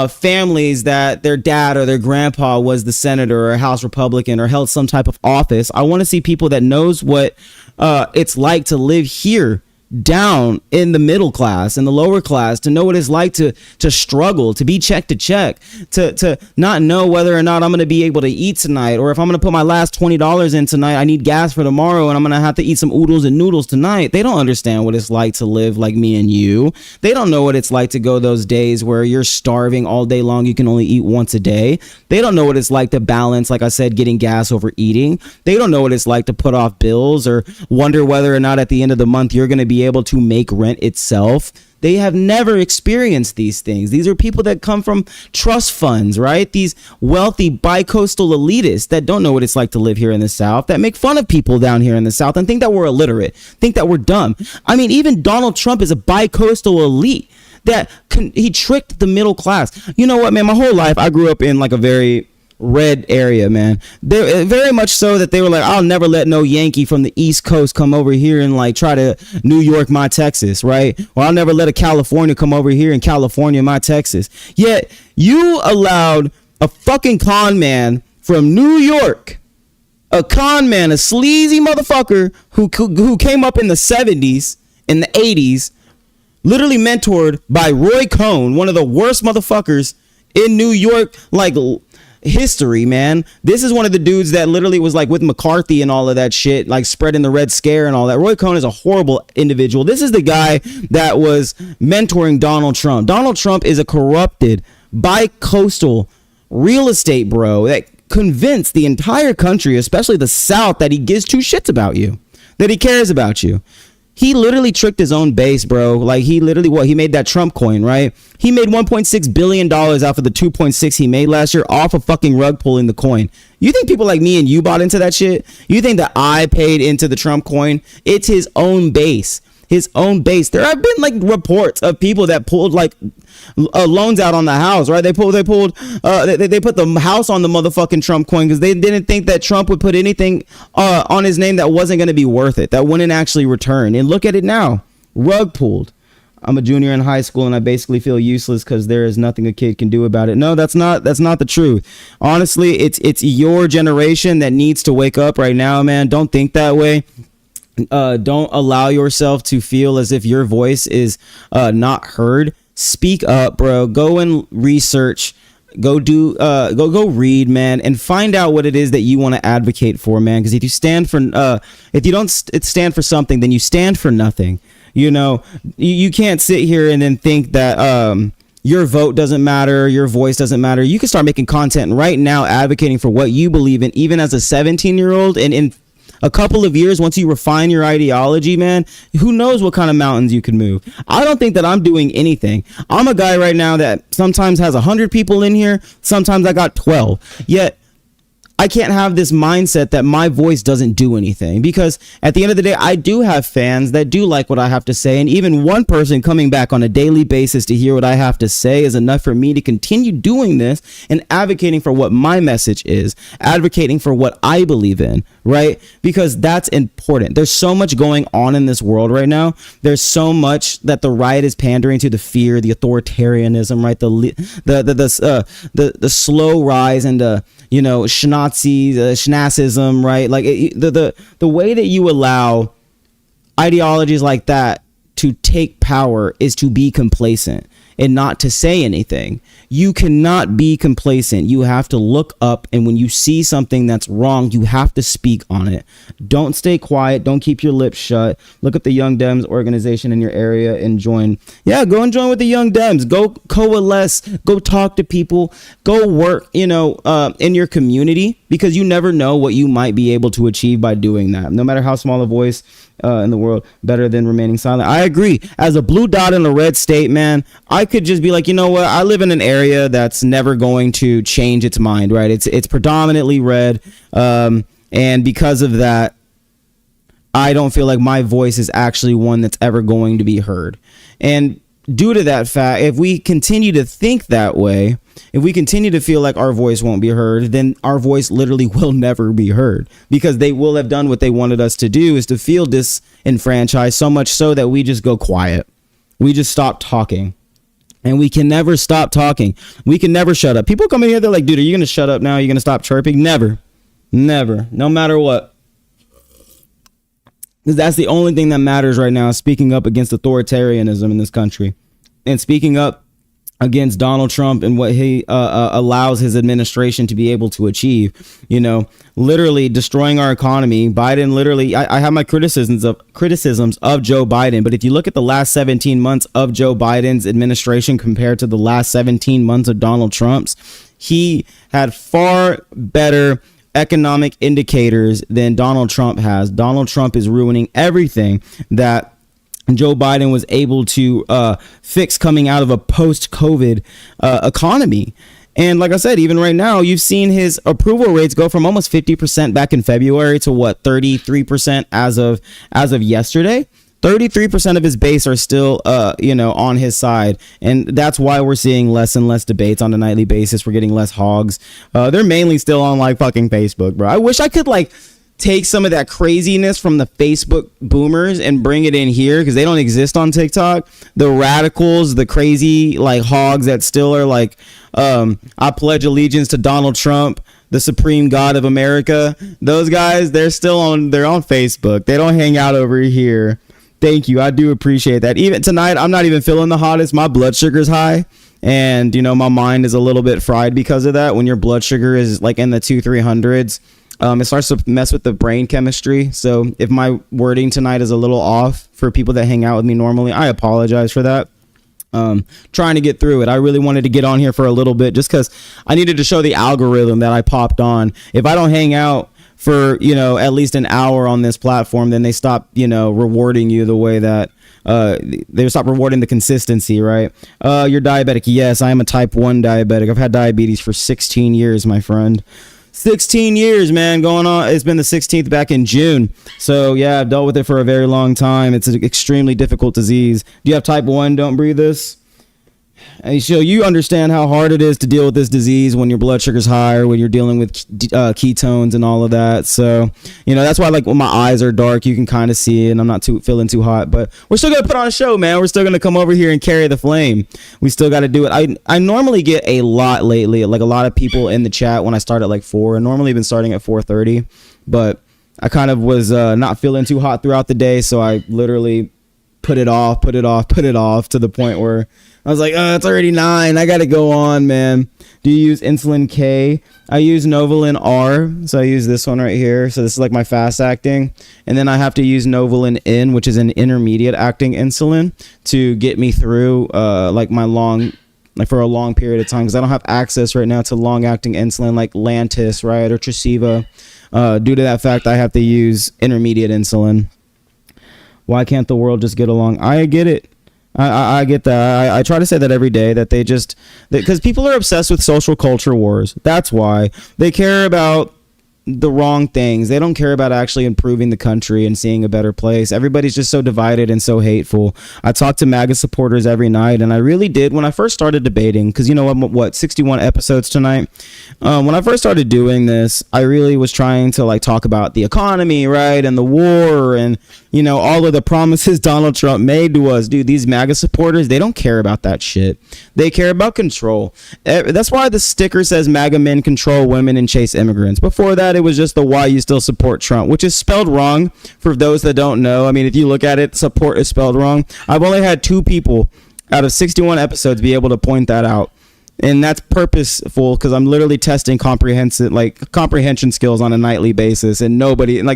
S1: families that their dad or their grandpa was the senator or a House Republican or held some type of office. I want to see people that knows what it's like to live here down in the middle class and the lower class, to know what it's like to struggle, to be check to check, to not know whether or not I'm going to be able to eat tonight, or if I'm going to put my last $20 in tonight, I need gas for tomorrow and I'm going to have to eat some oodles and noodles tonight. They don't understand what it's like to live like me and you. They don't know what it's like to go those days where you're starving all day long. You can only eat once a day. They don't know what it's like to balance, like I said, getting gas over eating. They don't know what it's like to put off bills or wonder whether or not at the end of the month you're going to be able to make rent itself. They have never experienced these things. These are people that come from trust funds, right? These wealthy bi-coastal elitists that don't know what it's like to live here in the South, that make fun of people down here in the South and think that we're illiterate, think that we're dumb. I mean, even Donald Trump is a bi-coastal elite that he tricked the middle class. You know what, man? My whole life, I grew up in like a very red area, man. They very much so that they were like, I'll never let no Yankee from the East Coast come over here and like try to New York my Texas, right? Or I'll never let a California come over here and California my Texas. Yet you allowed a fucking con man from New York, a con man, a sleazy motherfucker who came up in the 70s, in the 80s, literally mentored by Roy Cohn, one of the worst motherfuckers in New York, like history, man. This is one of the dudes that literally was like with McCarthy and all of that shit, like spreading the Red Scare and all that. Roy Cohn is a horrible individual. This is the guy that was mentoring Donald Trump. Donald Trump is a corrupted, bi-coastal real estate bro that convinced the entire country, especially the South, that he gives two shits about you, that he cares about you. He literally tricked his own base, bro. Like he literally, he made that Trump coin, right? He made $1.6 billion off of the 2.6 he made last year off of fucking rug pulling the coin. You think people like me and you bought into that shit? You think that I paid into the Trump coin? It's his own base. His own base. There have been like reports of people that pulled like loans out on the house, right? They put the house on the motherfucking Trump coin because they didn't think that Trump would put anything on his name that wasn't going to be worth it, that wouldn't actually return. And look at it now, rug pulled. I'm a junior in high school and I basically feel useless because there is nothing a kid can do about it. No, that's not the truth. Honestly, it's your generation that needs to wake up right now, man. Don't think that way. Don't allow yourself to feel as if your voice is not heard. Speak up, bro. Go and research. Go read, man, and find out what it is that you want to advocate for, man. Because if you don't stand for something, then you stand for nothing. You know, you can't sit here and then think that your vote doesn't matter, your voice doesn't matter. You can start making content right now advocating for what you believe in, even as a 17-year-old, and in a couple of years, once you refine your ideology, man, who knows what kind of mountains you can move. I don't think that I'm doing anything. I'm a guy right now that sometimes has 100 people in here. Sometimes I got 12. Yet I can't have this mindset that my voice doesn't do anything, because at the end of the day, I do have fans that do like what I have to say. And even one person coming back on a daily basis to hear what I have to say is enough for me to continue doing this and advocating for what my message is, advocating for what I believe in, right? Because that's important. There's so much going on in this world right now. There's so much that the right is pandering to, the fear, the authoritarianism, right? The slow rise and schnazism, right? Like the way that you allow ideologies like that to take power is to be complacent and not to say anything. You cannot be complacent. You have to look up, and when you see something that's wrong, you have to speak on it. Don't stay quiet. Don't keep your lips shut. Look up the Young Dems organization in your area and join. Yeah, go and join with the Young Dems. Go coalesce. Go talk to people. Go work, in your community, because you never know what you might be able to achieve by doing that. No matter how small a voice in the world, better than remaining silent. I agree. As a blue dot in a red state, man, I could just be like, you know what? I live in an area that's never going to change its mind, right? It's predominantly red. And because of that, I don't feel like my voice is actually one that's ever going to be heard. And due to that fact, if we continue to think that way, if we continue to feel like our voice won't be heard, then our voice literally will never be heard, because they will have done what they wanted us to do, is to feel disenfranchised, so much so that we just go quiet. We just stop talking. And we can never stop talking. We can never shut up. People come in here, they're like, dude, are you going to shut up now? Are you going to stop chirping? Never. Never. No matter what. Because that's the only thing that matters right now, is speaking up against authoritarianism in this country, and speaking up against Donald Trump and what he allows his administration to be able to achieve. Literally destroying our economy. Biden literally, I have my criticisms of Joe Biden, but if you look at the last 17 months of Joe Biden's administration compared to the last 17 months of Donald Trump's, he had far better economic indicators than Donald Trump has. Donald Trump is ruining everything that Joe Biden was able to fix coming out of a post-COVID economy. And like I said, even right now, you've seen his approval rates go from almost 50% back in February to 33% as of yesterday. 33% of his base are still on his side, and that's why we're seeing less and less debates on a nightly basis. We're getting less hogs. They're mainly still on like fucking Facebook, bro. I wish I could like take some of that craziness from the Facebook boomers and bring it in here, because they don't exist on TikTok. The radicals, the crazy like hogs that still are like, I pledge allegiance to Donald Trump, the supreme god of America. Those guys, they're on Facebook. They don't hang out over here. Thank you. I do appreciate that. Even tonight, I'm not even feeling the hottest. My blood sugar's high, and my mind is a little bit fried because of that. When your blood sugar is like in the 200-300s, it starts to mess with the brain chemistry. So if my wording tonight is a little off for people that hang out with me normally, I apologize for that. Trying to get through it. I really wanted to get on here for a little bit just because I needed to show the algorithm that I popped on. If I don't hang out for at least an hour on this platform, then they stop rewarding you the way that they stop rewarding the consistency, right? You're diabetic. Yes, I am a type 1 diabetic. I've had diabetes for 16 years, my friend. 16 years, man, going on. It's been the 16th back in June. So yeah, I've dealt with it for a very long time. It's an extremely difficult disease. Do you have type 1? Don't breathe this. And so you understand how hard it is to deal with this disease when your blood sugar's high, or when you're dealing with ketones and all of that. So, that's why like when my eyes are dark, you can kind of see it, and I'm not feeling too hot. But we're still going to put on a show, man. We're still going to come over here and carry the flame. We still got to do it. I normally get a lot lately, like a lot of people in the chat when I start at like 4. And normally been starting at 4:30. But I kind of was not feeling too hot throughout the day. So I literally put it off to the point where I was like, it's already 9. I got to go on, man. Do you use insulin K? I use Novolin R. So I use this one right here. So this is like my fast acting. And then I have to use Novolin N, which is an intermediate acting insulin, to get me through for a long period of time. Because I don't have access right now to long acting insulin like Lantus, right? Or Tresiva. Due to that fact, I have to use intermediate insulin. Why can't the world just get along? I get it. I get that. I try to say that every day, that because people are obsessed with social culture wars. That's why they care about the wrong things. They don't care about actually improving the country and seeing a better place. Everybody's just so divided and so hateful. I talk to MAGA supporters every night, and I really did when I first started debating, because what 61 episodes tonight. When I first started doing this, I really was trying to like talk about the economy, right, and the war, and all of the promises Donald Trump made to us. Dude, these MAGA supporters, they don't care about that shit. They care about control. That's why the sticker says MAGA men control women and chase immigrants. Before that, it was just the why you still support Trump, which is spelled wrong for those that don't know. I mean, if you look at it, support is spelled wrong. I've only had 2 people out of 61 episodes be able to point that out. And that's purposeful, because I'm literally testing comprehension skills on a nightly basis, and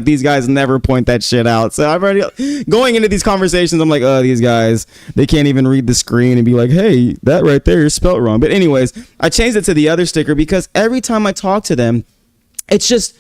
S1: these guys never point that shit out. So I've already going into these conversations, I'm like, these guys, they can't even read the screen and be like, hey, that right there is spelt wrong. But anyways, I changed it to the other sticker because every time I talk to them, it's just,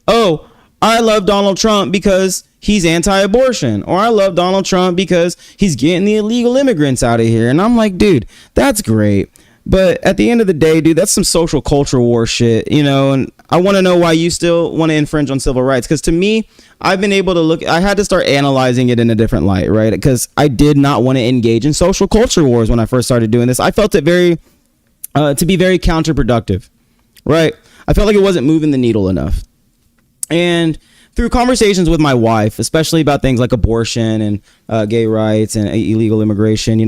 S1: I love Donald Trump because he's anti-abortion, or I love Donald Trump because he's getting the illegal immigrants out of here. And I'm like, dude, that's great. But at the end of the day, dude, that's some social culture war shit, and I want to know why you still want to infringe on civil rights. Because to me, I've been able to I had to start analyzing it in a different light, right? Because I did not want to engage in social culture wars when I first started doing this. I felt it to be very counterproductive, right? I felt like it wasn't moving the needle enough. And through conversations with my wife, especially about things like abortion and gay rights and illegal immigration,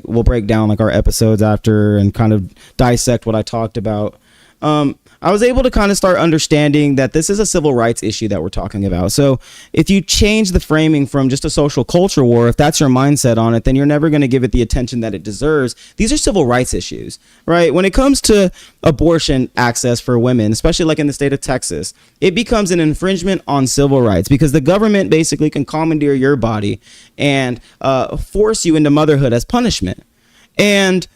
S1: we'll break down like our episodes after and kind of dissect what I talked about. I was able to kind of start understanding that this is a civil rights issue that we're talking about. So if you change the framing from just a social culture war, if that's your mindset on it, then you're never going to give it the attention that it deserves. These are civil rights issues, right? When it comes to abortion access for women, especially like in the state of Texas, it becomes an infringement on civil rights because the government basically can commandeer your body and force you into motherhood as punishment. And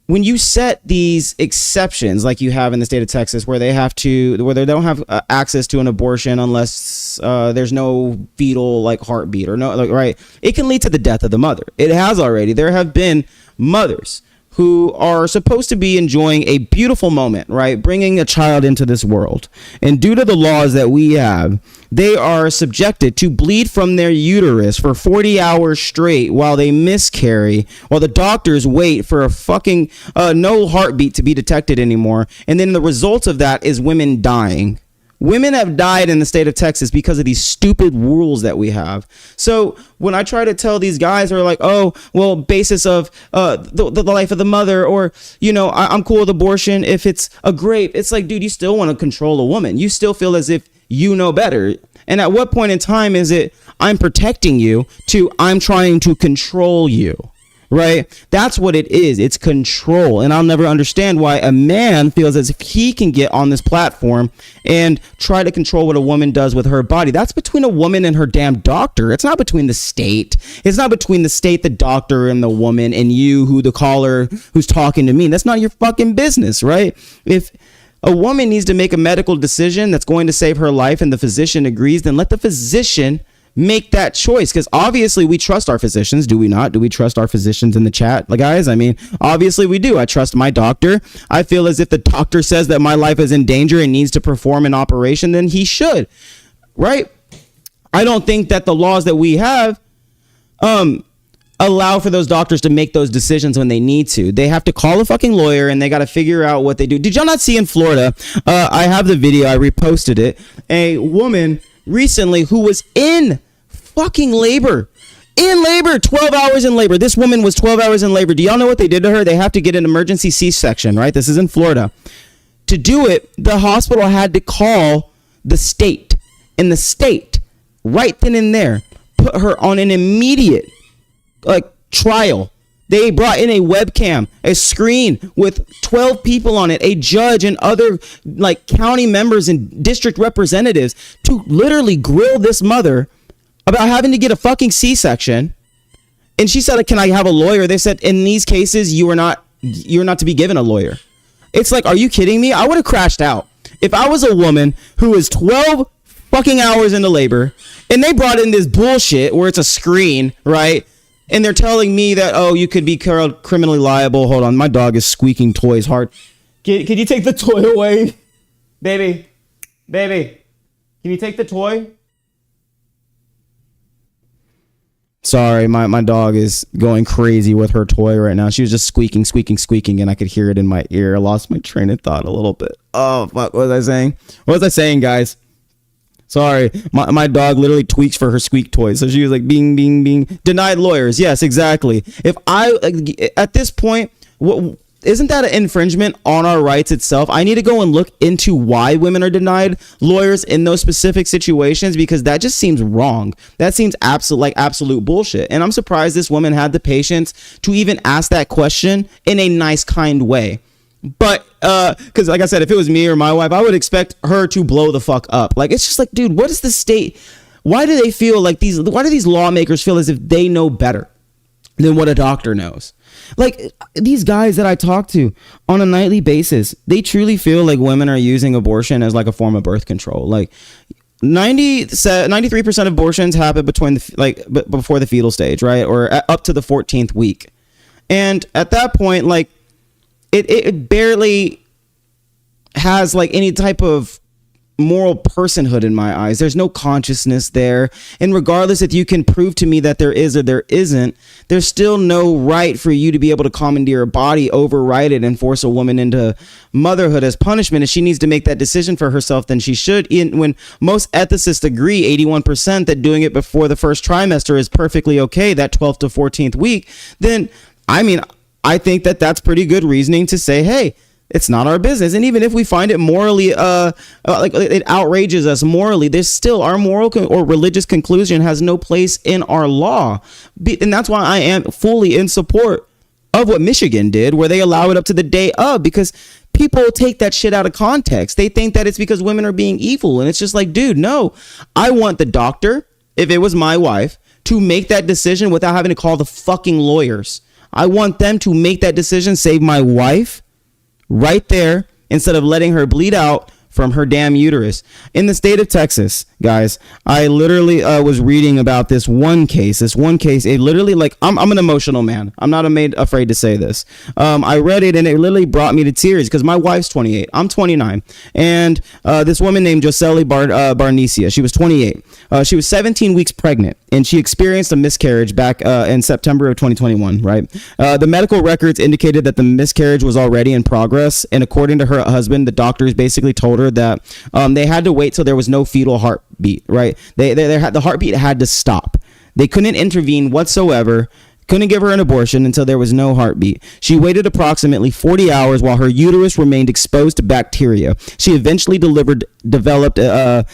S1: when you set these exceptions like you have in the state of Texas, where they don't have access to an abortion unless there's no fetal like heartbeat or no, like, right, it can lead to the death of the mother. It has already. There have been mothers who are supposed to be enjoying a beautiful moment, right? Bringing a child into this world. And due to the laws that we have, they are subjected to bleed from their uterus for 40 hours straight while they miscarry, while the doctors wait for a fucking no heartbeat to be detected anymore. And then the result of that is women dying. Women have died in the state of Texas because of these stupid rules that we have. So when I try to tell these guys who are like, oh, well, basis of the life of the mother, or, you know, I'm cool with abortion if it's a grape. It's like, dude, you still want to control a woman. You still feel as if you know better. And at what point in time is it I'm protecting you to I'm trying to control you? Right? That's what it is. It's control. And I'll never understand why a man feels as if he can get on this platform and try to control what a woman does with her body. That's between a woman and her damn doctor. It's not between the state. It's not between the state, the doctor, and the woman, and you, who the caller who's talking to me. That's not your fucking business, right? If a woman needs to make a medical decision that's going to save her life and the physician agrees, then let the physician make that choice, because obviously we trust our physicians. Do we not? Do we trust our physicians in the chat, like, guys? I mean, obviously we do. I trust my doctor. I feel as if the doctor says that my life is in danger and needs to perform an operation, then he should, right? I don't think that the laws that we have allow for those doctors to make those decisions when they need to. They have to call a fucking lawyer and they got to figure out what they do. Did y'all not see in Florida? I have the video. I reposted it. A woman recently who was in fucking labor, 12 hours in labor. This woman was 12 hours in labor. Do y'all know what they did to her? They have to get an emergency C-section, right? This is in Florida. To do it, the hospital had to call the state, and the state right then and there put her on an immediate trial. They brought in a webcam, a screen with 12 people on it, a judge and other county members and district representatives to literally grill this mother about having to get a fucking C-section. And she said, can I have a lawyer? They said, in these cases, you're not to be given a lawyer. It's like, are you kidding me? I would have crashed out. If I was a woman who is 12 fucking hours into labor and they brought in this bullshit where it's a screen, right? And they're telling me that, oh, you could be criminally liable. Hold on, my dog is squeaking toys hard. Can you take the toy away? Baby, can you take the toy? Sorry, my dog is going crazy with her toy right now. She was just squeaking, and I could hear it in my ear. I lost my train of thought a little bit. Oh, fuck, what was I saying? What was I saying, guys? Sorry, my dog literally tweaks for her squeak toy. So she was like, bing, bing, bing. Denied lawyers. Yes, exactly. If at this point, isn't that an infringement on our rights itself? I need to go and look into why women are denied lawyers in those specific situations, because that just seems wrong. That seems absolute bullshit. And I'm surprised this woman had the patience to even ask that question in a nice, kind way. But because like I said, if it was me or my wife, I would expect her to blow the fuck up. Like, it's just like, dude, what is the state? Why do they feel like why do these lawmakers feel as if they know better than what a doctor knows? Like, these guys that I talk to on a nightly basis, they truly feel like women are using abortion as like a form of birth control. Like 93% of abortions happen before the fetal stage, right? Or up to the 14th week. And at that point, like, it barely has like any type of moral personhood in my eyes. There's no consciousness there. And regardless if you can prove to me that there is or there isn't, there's still no right for you to be able to commandeer a body, override it, and force a woman into motherhood as punishment. If she needs to make that decision for herself, then she should. When most ethicists agree, 81%, that doing it before the first trimester is perfectly okay, that 12th to 14th week, then, I mean, I think that that's pretty good reasoning to say, hey, it's not our business. And even if we find it morally, it outrages us morally, there's still our moral or religious conclusion has no place in our law. And that's why I am fully in support of what Michigan did, where they allow it up to the day of, because people take that shit out of context. They think that it's because women are being evil. And it's just like, dude, no, I want the doctor, if it was my wife, to make that decision without having to call the fucking lawyers. I want them to make that decision, save my wife right there, instead of letting her bleed out from her damn uterus in the state of Texas. Guys, I literally was reading about this one case. It literally, like, I'm an emotional man. I'm not afraid to say this. I read it and it literally brought me to tears because my wife's 28. I'm 29. And this woman named Josely Barnesia, she was 28. She was 17 weeks pregnant and she experienced a miscarriage back in September of 2021, right? The medical records indicated that the miscarriage was already in progress. And according to her husband, the doctors basically told her that they had to wait till there was no fetal heartbeat, right? The heartbeat had to stop. They couldn't intervene whatsoever. Couldn't give her an abortion until there was no heartbeat. She waited approximately 40 hours while her uterus remained exposed to bacteria. She eventually developed a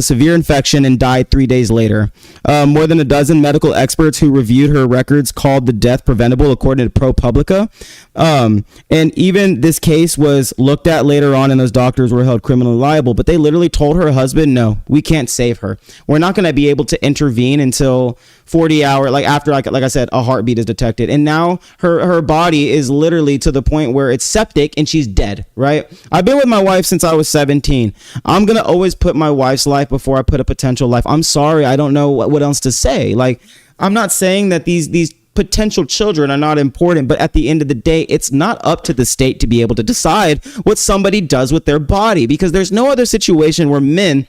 S1: severe infection and died 3 days later. More than a dozen medical experts who reviewed her records called the death preventable, according to ProPublica. And even this case was looked at later on, and those doctors were held criminally liable. But they literally told her husband, "No, we can't save her. We're not going to be able to intervene until 40 hours, like after, like I said, a heartbeat is detected." And now her body is literally to the point where it's septic and she's dead, right? I've been with my wife since I was 17. I'm going to always put my wife's life before I put a potential life. I'm sorry. I don't know what else to say. Like, I'm not saying that these potential children are not important, but at the end of the day, it's not up to the state to be able to decide what somebody does with their body, because there's no other situation where men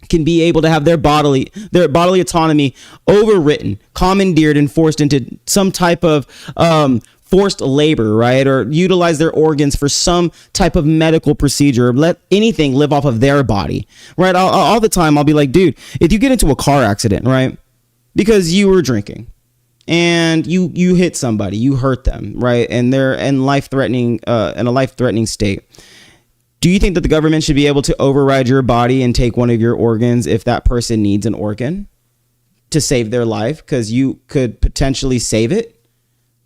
S1: can be able to have their bodily autonomy overwritten, commandeered, and forced into some type of forced labor, right? Or utilize their organs for some type of medical procedure, or let anything live off of their body, right? All the time I'll be like, dude, if you get into a car accident, right, because you were drinking and you hit somebody, you hurt them, right, and they're in a life-threatening state, do you think that the government should be able to override your body and take one of your organs if that person needs an organ to save their life, because you could potentially save it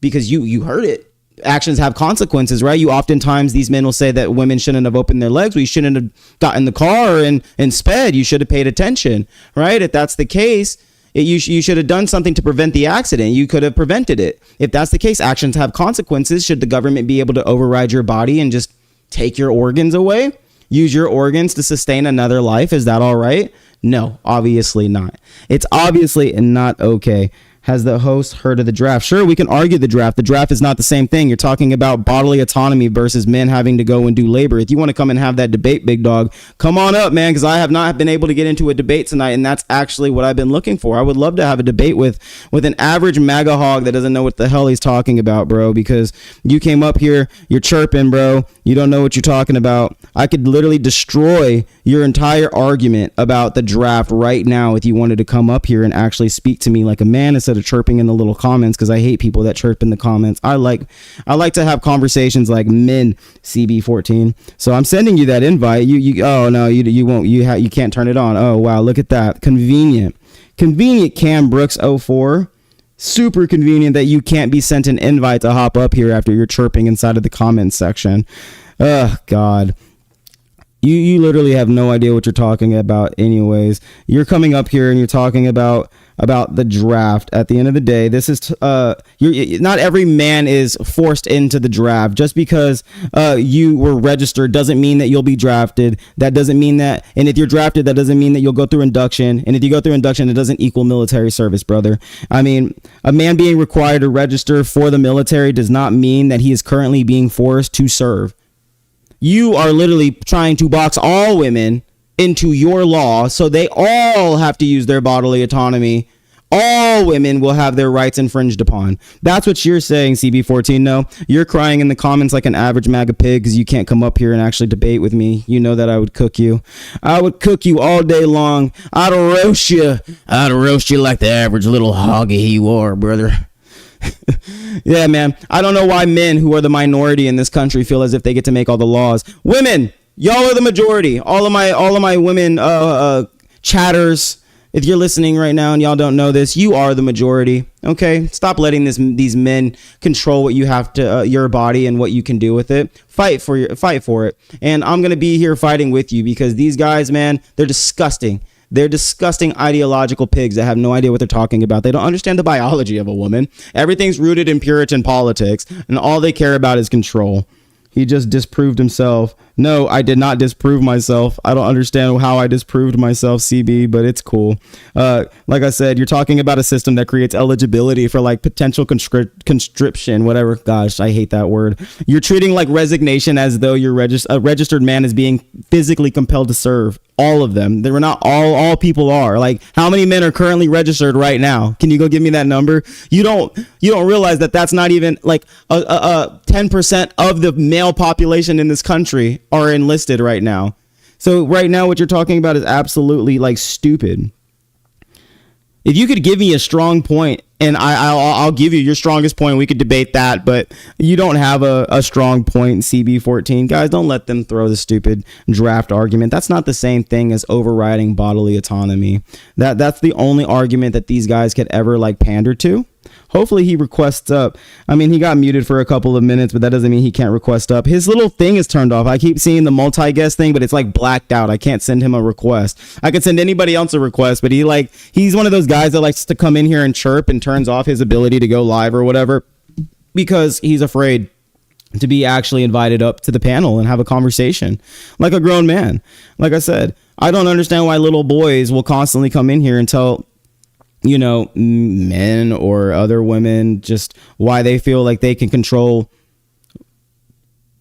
S1: because you hurt it? Actions have consequences, right? Oftentimes these men will say that women shouldn't have opened their legs. We shouldn't have got in the car and sped. You should have paid attention, right? If that's the case, you should have done something to prevent the accident. You could have prevented it. If that's the case, actions have consequences. Should the government be able to override your body and just take your organs away? Use your organs to sustain another life? Is that all right? No, obviously not. It's obviously not okay. Has the host heard of the draft? Sure, we can argue the draft. The draft is not the same thing. You're talking about bodily autonomy versus men having to go and do labor. If you want to come and have that debate, big dog, come on up, man, because I have not been able to get into a debate tonight, and that's actually what I've been looking for. I would love to have a debate with an average MAGA hog that doesn't know what the hell he's talking about, bro, because you came up here, you're chirping, bro. You don't know what you're talking about. I could literally destroy your entire argument about the draft right now if you wanted to come up here and actually speak to me like a man instead of chirping in the little comments, because I hate people that chirp in the comments. I like to have conversations like men, CB14. So I'm sending you that invite. Oh no, you won't. You can't turn it on. Oh wow, look at that. Convenient Cam Brooks 04. Super convenient that you can't be sent an invite to hop up here after you're chirping inside of the comments section. Oh God. You literally have no idea what you're talking about anyways. You're coming up here and you're talking about the draft. At the end of the day, this is not every man is forced into the draft. Just because you were registered doesn't mean that you'll be drafted. That doesn't mean that, and if you're drafted, that doesn't mean that you'll go through induction. And if you go through induction, it doesn't equal military service, brother. I mean, a man being required to register for the military does not mean that he is currently being forced to serve. You are literally trying to box all women into your law, so they all have to use their bodily autonomy. All women will have their rights infringed upon. That's what you're saying, CB14. No, you're crying in the comments like an average MAGA pig because you can't come up here and actually debate with me. You know that I would cook you. I would cook you all day long. I'd roast you. I'd roast you like the average little hoggy you are, brother. Yeah, man. I don't know why men who are the minority in this country feel as if they get to make all the laws. Women, y'all are the majority. All of my women chatters, if you're listening right now and y'all don't know this, you are the majority. Okay, stop letting these men control what you have to your body and what you can do with it. Fight for it. And I'm gonna be here fighting with you, because these guys, man, they're disgusting. They're disgusting ideological pigs that have no idea what they're talking about. They don't understand the biology of a woman. Everything's rooted in Puritan politics, and all they care about is control. He just disproved himself No, I did not disprove myself. I don't understand how I disproved myself, CB, but it's cool. Like I said, you're talking about a system that creates eligibility for like potential conscription, whatever. Gosh, I hate that word. You're treating like resignation as though a registered man is being physically compelled to serve. All of them. They were not all people are. Like, how many men are currently registered right now? Can you go give me that number? You don't realize that that's not even like 10% of the male population in this country are enlisted right now. So right now what you're talking about is absolutely like stupid. If you could give me a strong point, and I'll give you your strongest point, we could debate that, but you don't have a strong point in CB14. Guys, don't let them throw the stupid draft argument. That's not the same thing as overriding bodily autonomy. That's the only argument that these guys could ever like pander to. Hopefully he requests up. I mean, he got muted for a couple of minutes, but that doesn't mean he can't request up. His little thing is turned off. I keep seeing the multi-guest thing, but it's like blacked out. I can't send him a request. I could send anybody else a request, but he's one of those guys that likes to come in here and chirp and turns off his ability to go live or whatever because he's afraid to be actually invited up to the panel and have a conversation like a grown man. Like I said, I don't understand why little boys will constantly come in here and tell men or other women just why they feel like they can control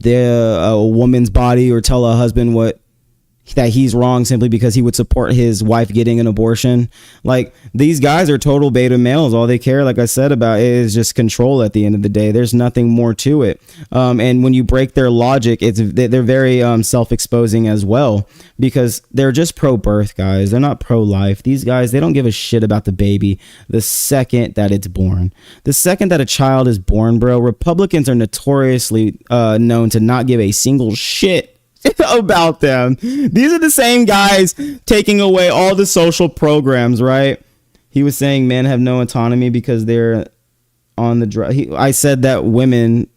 S1: a woman's body or tell a husband that he's wrong simply because he would support his wife getting an abortion. Like, these guys are total beta males. All they care, like I said, about is just control at the end of the day. There's nothing more to it. And when you break their logic, they're very self-exposing as well, because they're just pro-birth, guys. They're not pro-life. These guys, they don't give a shit about the baby the second that it's born. The second that a child is born, bro, Republicans are notoriously known to not give a single shit about them. These are the same guys taking away all the social programs, right? He was saying men have no autonomy because they're on the drug. I said that men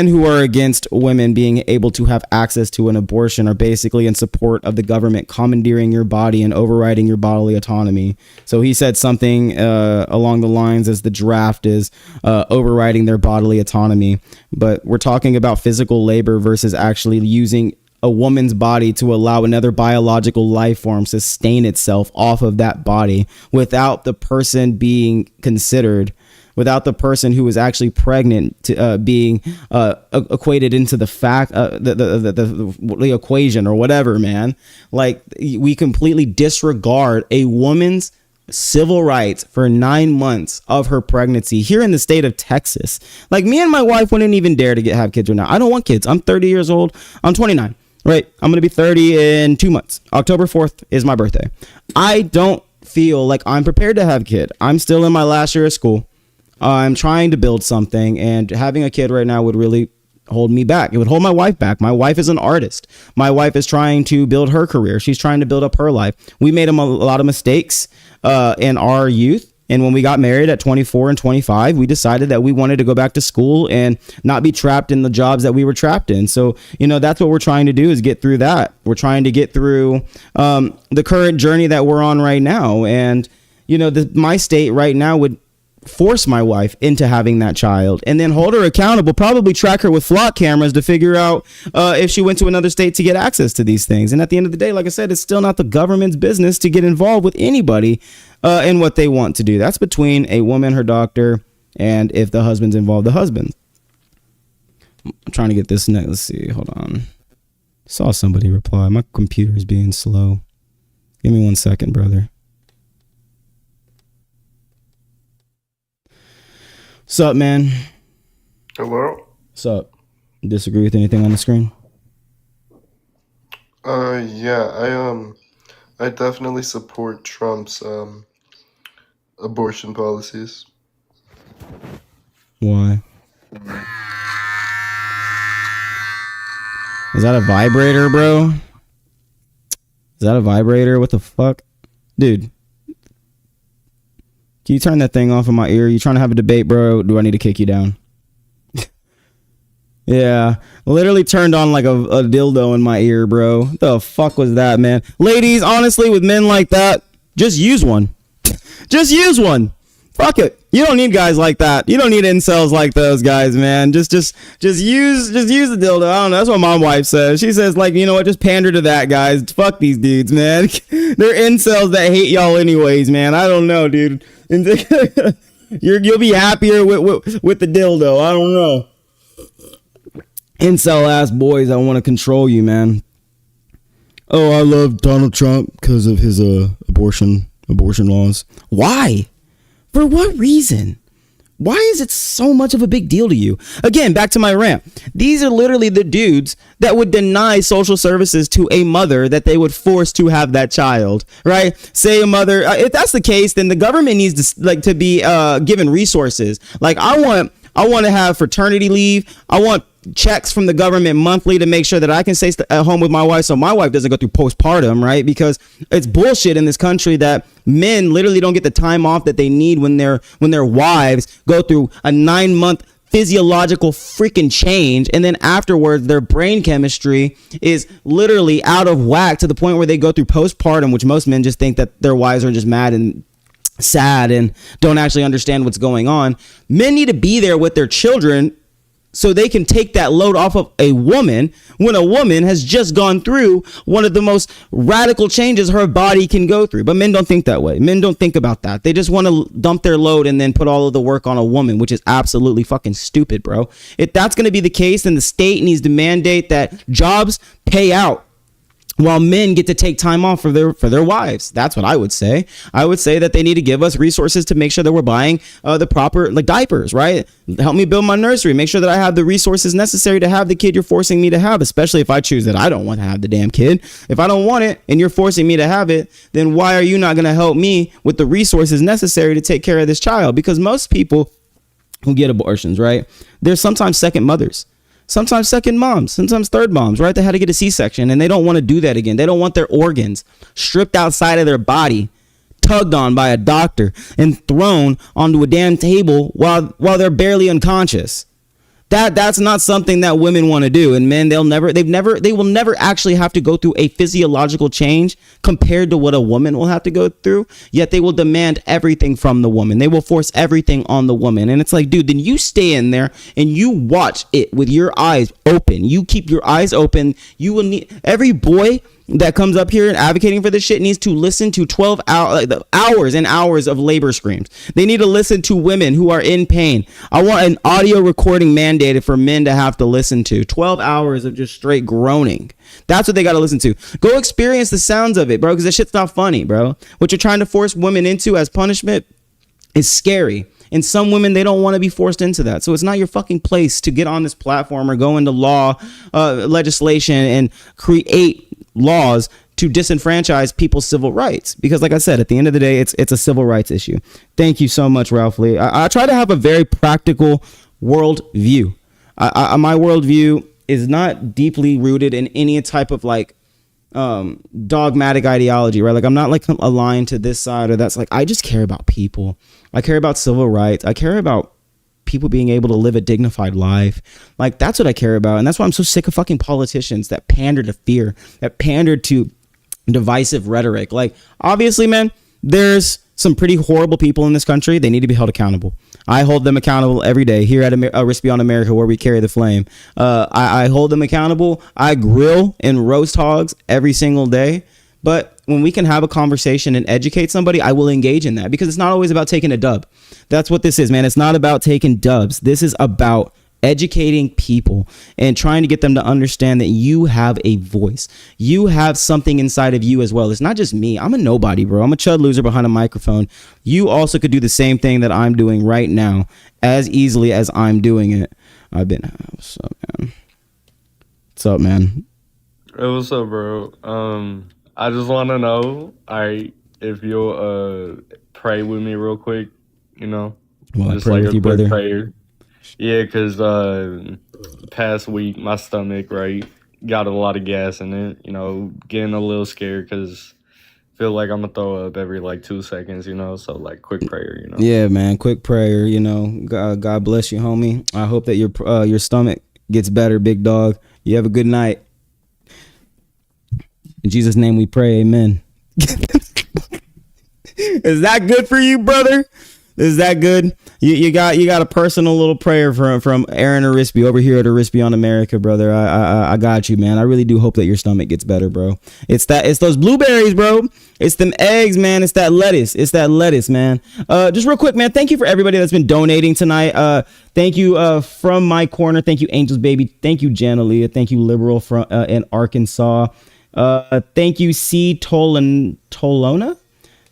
S1: who are against women being able to have access to an abortion are basically in support of the government commandeering your body and overriding your bodily autonomy. So he said something along the lines as the draft is overriding their bodily autonomy. But we're talking about physical labor versus actually using a woman's body to allow another biological life form sustain itself off of that body without the person being considered, without the person who is actually pregnant to being equated into the fact, the equation or whatever, man. Like, we completely disregard a woman's civil rights for 9 months of her pregnancy here in the state of Texas. Like, me and my wife wouldn't even dare to have kids right now. I don't want kids. I'm 30 years old. I'm 29. Right. I'm going to be 30 in 2 months. October 4th is my birthday. I don't feel like I'm prepared to have a kid. I'm still in my last year of school. I'm trying to build something, and having a kid right now would really hold me back. It would hold my wife back. My wife is an artist. My wife is trying to build her career. She's trying to build up her life. We made a lot of mistakes in our youth. And when we got married at 24 and 25, we decided that we wanted to go back to school and not be trapped in the jobs that we were trapped in. So, that's what we're trying to do, is get through that. We're trying to get through the current journey that we're on right now. And, my state right now would force my wife into having that child and then hold her accountable, probably track her with flock cameras to figure out if she went to another state to get access to these things. And at the end of the day, like I said, it's still not the government's business to get involved with anybody in what they want to do. That's between a woman, her doctor, and if the husband's involved, the husband. I'm trying to get this next. Let's see. Hold on. Saw somebody reply. My computer is being slow. Give me 1 second, brother. Sup, man?
S6: Hello?
S1: Sup? Disagree with anything on the screen?
S6: Yeah, I definitely support Trump's abortion policies.
S1: Why? Is that a vibrator, bro? Is that a vibrator? What the fuck? Dude. Can you turn that thing off in my ear? You trying to have a debate, bro? Do I need to kick you down? Yeah, literally turned on like a dildo in my ear, bro. The fuck was that, man? Ladies, honestly, with men like that, just use one. Just use one. Fuck it. You don't need guys like that. You don't need incels like those guys, man. Just use the dildo. I don't know. That's what my wife says. She says, like, you know what? Just pander to that, guys. Fuck these dudes, man. They're incels that hate y'all anyways, man. I don't know, dude. You'll be happier with the dildo. I don't know. Incel ass boys, I want to control you, man. Oh, I love Donald Trump because of his abortion laws. Why? For what reason? Why is it so much of a big deal to you? Again, back to my rant. These are literally the dudes that would deny social services to a mother that they would force to have that child, right? Say a mother, if that's the case, then the government needs to be given resources. Like I want to have fraternity leave. I want checks from the government monthly to make sure that I can stay at home with my wife so my wife doesn't go through postpartum, right? Because it's bullshit in this country that men literally don't get the time off that they need when their wives go through a 9-month physiological freaking change, and then afterwards their brain chemistry is literally out of whack to the point where they go through postpartum, which most men just think that their wives are just mad and sad and don't actually understand what's going on. Men need to be there with their children so they can take that load off of a woman when a woman has just gone through one of the most radical changes her body can go through. But men don't think that way. Men don't think about that. They just want to dump their load and then put all of the work on a woman, which is absolutely fucking stupid, bro. If that's going to be the case, then the state needs to mandate that jobs pay out while men get to take time off for their wives. That's what I would say. I would say that they need to give us resources to make sure that we're buying the proper diapers, right? Help me build my nursery. Make sure that I have the resources necessary to have the kid you're forcing me to have, especially if I choose that I don't want to have the damn kid. If I don't want it and you're forcing me to have it, then why are you not going to help me with the resources necessary to take care of this child? Because most people who get abortions, right, they're sometimes second mothers. Sometimes second moms, sometimes third moms, right? They had to get a C-section and they don't want to do that again. They don't want their organs stripped outside of their body, tugged on by a doctor and thrown onto a damn table while they're barely unconscious. That's not something that women want to do. And men, they will never actually have to go through a physiological change compared to what a woman will have to go through. Yet they will demand everything from the woman. They will force everything on the woman. And it's like, dude, then you stay in there and you watch it with your eyes open. You keep your eyes open. You will need every boy that comes up here and advocating for this shit needs to listen to 12 hours and hours of labor screams. They need to listen to women who are in pain. I want an audio recording mandated for men to have to listen to 12 hours of just straight groaning. That's what they got to listen to. Go experience the sounds of it, bro, because this shit's not funny, bro. What you're trying to force women into as punishment is scary. And some women, they don't want to be forced into that. So it's not your fucking place to get on this platform or go into legislation and create laws to disenfranchise people's civil rights. Because like I said, at the end of the day, it's a civil rights issue. Thank you so much, Ralph Lee. I try to have a very practical world view. My world view is not deeply rooted in any type of dogmatic ideology, right? Like I'm not aligned to this side or that's. I just care about people. I care about civil rights. I care about people being able to live a dignified life. That's what I care about. And that's why I'm so sick of fucking politicians that pander to fear, that pander to divisive rhetoric. Obviously, man, there's some pretty horrible people in this country. They need to be held accountable. I hold them accountable every day here at Arispe on America, where we carry the flame. I hold them accountable. I grill and roast hogs every single day. But when we can have a conversation and educate somebody, I will engage in that, because it's not always about taking a dub. That's what this is, man. It's not about taking dubs. This is about educating people and trying to get them to understand that you have a voice. You have something inside of you as well. It's not just me. I'm a nobody, bro. I'm a chud loser behind a microphone. You also could do the same thing that I'm doing right now as easily as I'm doing it. What's up, man? What's up, man?
S7: Hey, what's up, bro? I just want to know, if you'll pray with me real quick,
S1: Well,
S7: just
S1: I pray with you, brother.
S7: Prayer. Yeah, because past week my stomach, right, got a lot of gas in it, getting a little scared because feel like I'm gonna throw up every 2 seconds, so quick prayer,
S1: Yeah, man, quick prayer, God bless you, homie. I hope that your stomach gets better, big dog. You have a good night. In Jesus' name we pray, amen. Is that good for you, brother? Is that good? You got a personal little prayer from Aaron Arispe over here at Arispe on America, brother. I got you, man. I really do hope that your stomach gets better, bro. It's those blueberries, bro. It's them eggs, man. It's that lettuce. It's that lettuce, man. Just real quick, man. Thank you for everybody that's been donating tonight. Thank you from my corner. Thank you, Angels Baby. Thank you, Janalia. Thank you, Liberal from in Arkansas. Thank you, C Tolona.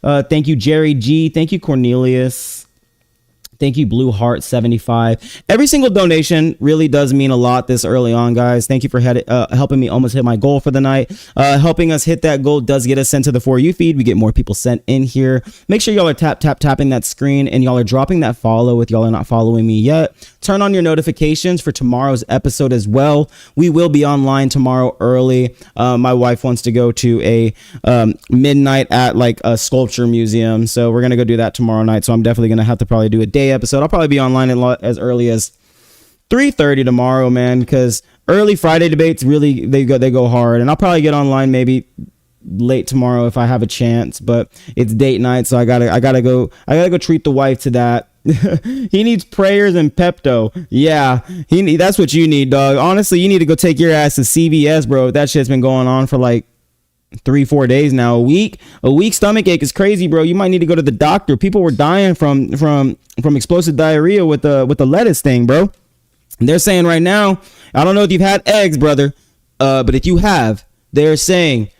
S1: Thank you, Jerry G. Thank you, Cornelius. Thank you, Blue Heart 75. Every single donation really does mean a lot this early on, guys. Thank you for helping me almost hit my goal for the night. Helping us hit that goal does get us sent to the For You feed. We get more people sent in here. Make sure y'all are tapping that screen, and y'all are dropping that follow if y'all are not following me yet. Turn on your notifications for tomorrow's episode as well. We will be online tomorrow early. My wife wants to go to a midnight at like a sculpture museum, so we're gonna go do that tomorrow night. So I'm definitely gonna have to probably do a day episode. I'll probably be online as early as 3:30 tomorrow, man, because early Friday debates really they go hard, and I'll probably get online maybe late tomorrow if I have a chance. But it's date night, so I gotta go treat the wife to that. He needs prayers and Pepto. Yeah, that's what you need, dog. Honestly, you need to go take your ass to CVS, bro. That shit's been going on for like 3-4 days now. A week stomach ache is crazy, bro. You might need to go to the doctor. People were dying from explosive diarrhea with the lettuce thing, bro. They're saying right now, I don't know if you've had eggs, brother, but if you have, they're saying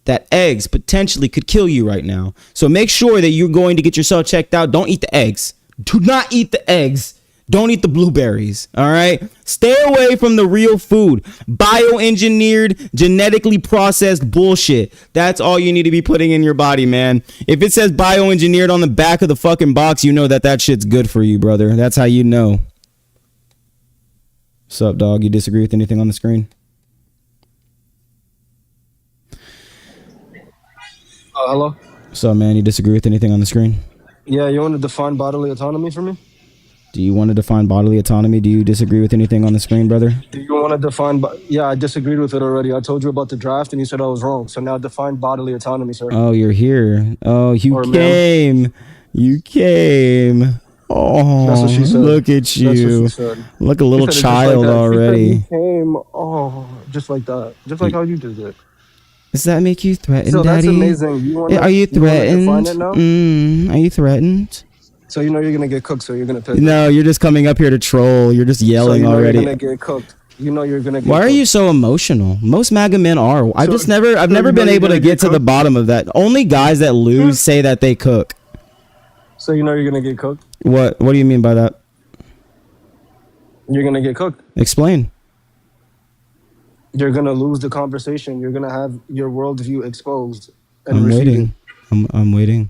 S1: that eggs potentially could kill you right now. So make sure that you're going to get yourself checked out. Don't eat the eggs. Do not eat the eggs. Don't eat the blueberries. All right. Stay away from the real food. Bioengineered, genetically processed bullshit. That's all you need to be putting in your body, man. If it says bioengineered on the back of the fucking box, you know that shit's good for you, brother. That's how you know. What's up, dog? You disagree with anything on the screen?
S8: Hello?
S1: What's up, man? You disagree with anything on the screen?
S8: Yeah, you want to define bodily autonomy for me?
S1: Do you want to define bodily autonomy? Do you disagree with anything on the screen, brother?
S8: Do you want to define... Yeah, I disagreed with it already. I told you about the draft, and you said I was wrong. So now define bodily autonomy, sir.
S1: Oh, you're here. Oh, you came. Ma'am. You came. Oh,
S8: that's what she said.
S1: Look at you. That's what she said. Look a little child like already.
S8: He came. Oh, just like that. Just like how you did it.
S1: Does that make you threatened,
S8: so
S1: Daddy?
S8: That's amazing.
S1: Are you threatened? Are you threatened?
S8: So you know you're gonna get cooked. So you're gonna pick.
S1: No, you're just coming up here to troll. You're just yelling
S8: so you know
S1: already.
S8: You're gonna get cooked. You know you're gonna get
S1: Why
S8: cooked.
S1: are you so emotional? Most MAGA men are. I've never been able to get to the bottom of that. Only guys that lose say that they cook.
S8: So you know you're gonna get cooked?
S1: What do you mean by that?
S8: You're gonna get cooked.
S1: Explain.
S8: You're gonna lose the conversation. You're gonna have your worldview exposed. And
S1: I'm waiting. I'm waiting.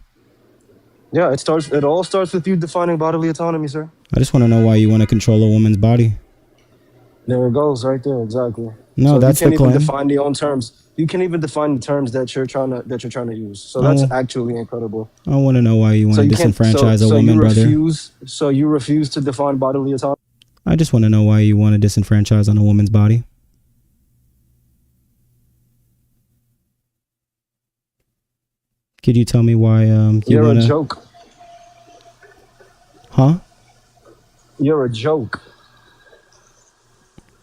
S8: Yeah, it all starts with you defining bodily autonomy, sir.
S1: I just want to know why you want to control a woman's body.
S8: There it goes, right there, exactly.
S1: No, so that's the claim. You can't even
S8: define your own terms. You can't even define the terms that you're trying to use. So that's actually incredible.
S1: I want to know why you want to disenfranchise a woman, brother.
S8: So you refuse to define bodily autonomy?
S1: I just want to know why you want to disenfranchise on a woman's body. Could you tell me why
S8: You're a joke.
S1: Huh?
S8: You're a joke.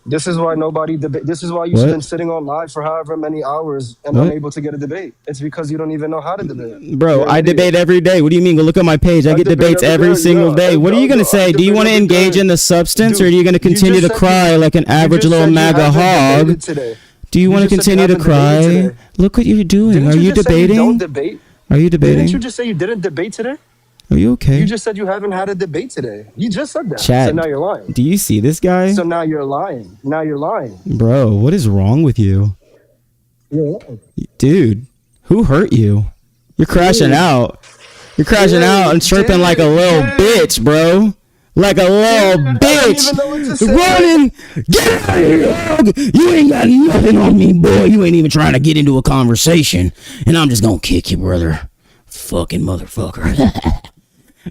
S8: This is why nobody debate. This is why you've been sitting on live for however many hours and unable to get a debate. It's because you don't even know how to debate.
S1: Bro, I debate every day. What do you mean? Go look at my page. I get debates every single day. What are you going to say? Do you want to engage in the substance, or are you going to continue to cry like an average little MAGA hog? Do you want to continue to cry? Look what you're doing. Are you debating?
S8: Don't debate.
S1: Are you debating?
S8: Didn't you just say you didn't debate today?
S1: Are you okay?
S8: You just said you haven't had a debate today. You just said that.
S1: Chat,
S8: so now you're lying.
S1: Do you see this guy?
S8: So now you're lying. Now you're lying.
S1: Bro, what is wrong with you?
S8: You're lying.
S1: Dude, who hurt you? You're crashing out. You're crashing out and chirping like a little bitch, bro. Like a little bitch. Running. Get out of here. You ain't got nothing on me, boy. You ain't even trying to get into a conversation. And I'm just gonna kick you, brother. Fucking motherfucker.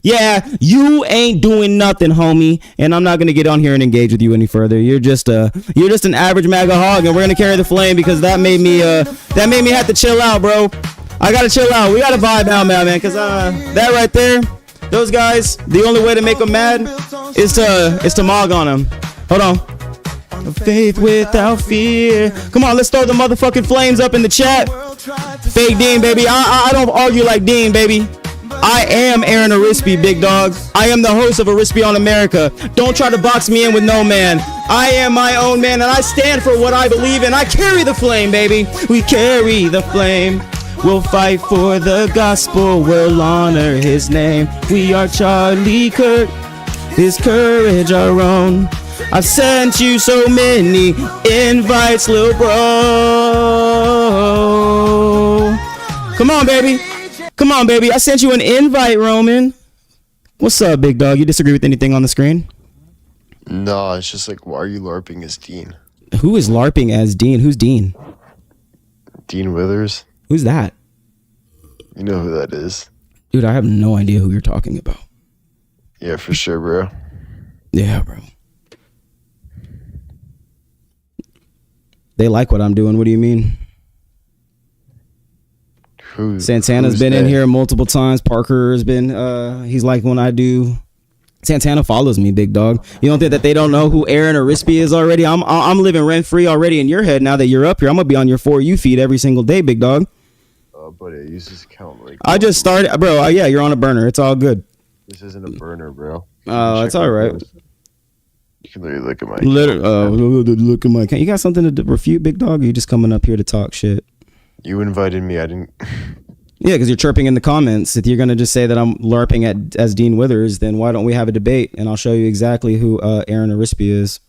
S1: Yeah, you ain't doing nothing, homie, and I'm not gonna get on here and engage with you any further. You're just an average MAGA hog, and we're gonna carry the flame because that made me have to chill out, bro. I gotta chill out. We gotta vibe out, man, because that right there, Those guys, the only way to make them mad is to MAGA on them. Hold on. Faith without fear. Come on, let's throw the motherfucking flames up in the chat. Fake Dean, baby. I don't argue like Dean, baby. I am Aaron Arispe, big dog. I am the host of Arispe on America. Don't try to box me in with no man. I am my own man, and I stand for what I believe in. I carry the flame, baby. We carry the flame. We'll fight for the gospel. We'll honor his name. We are Charlie Kirk. His courage our own. I've sent you so many invites, little bro. Come on, baby. Come on, baby. I sent you an invite, Roman. What's up, big dog? You disagree with anything on the screen?
S4: No, it's just like, why are you LARPing as Dean?
S1: Who is LARPing as Dean? Who's Dean?
S4: Dean Withers?
S1: Who's that?
S4: You know who that is?
S1: Dude, I have no idea who you're talking about.
S4: Yeah, for sure, bro.
S1: Yeah, bro. They like what I'm doing. What do you mean? Santana's been in here multiple times. Parker has been, he's like when I do. Santana follows me, big dog. You don't think that they don't know who Aaron Arispe is already? I'm living rent free already in your head now that you're up here. I'm gonna be on your For You feed every single day, big dog.
S4: But I use this account like.
S1: I just started, bro. Yeah, you're on a burner. It's all good.
S4: This isn't a burner, bro.
S1: Oh, it's all right.
S4: You can literally look at my.
S1: Look at my account. You got something to refute, big dog? Or you just coming up here to talk shit?
S4: You invited me. I didn't.
S1: Yeah, because you're chirping in the comments. If you're gonna just say that I'm LARPing as Dean Withers, then why don't we have a debate and I'll show you exactly who Aaron Arispe is.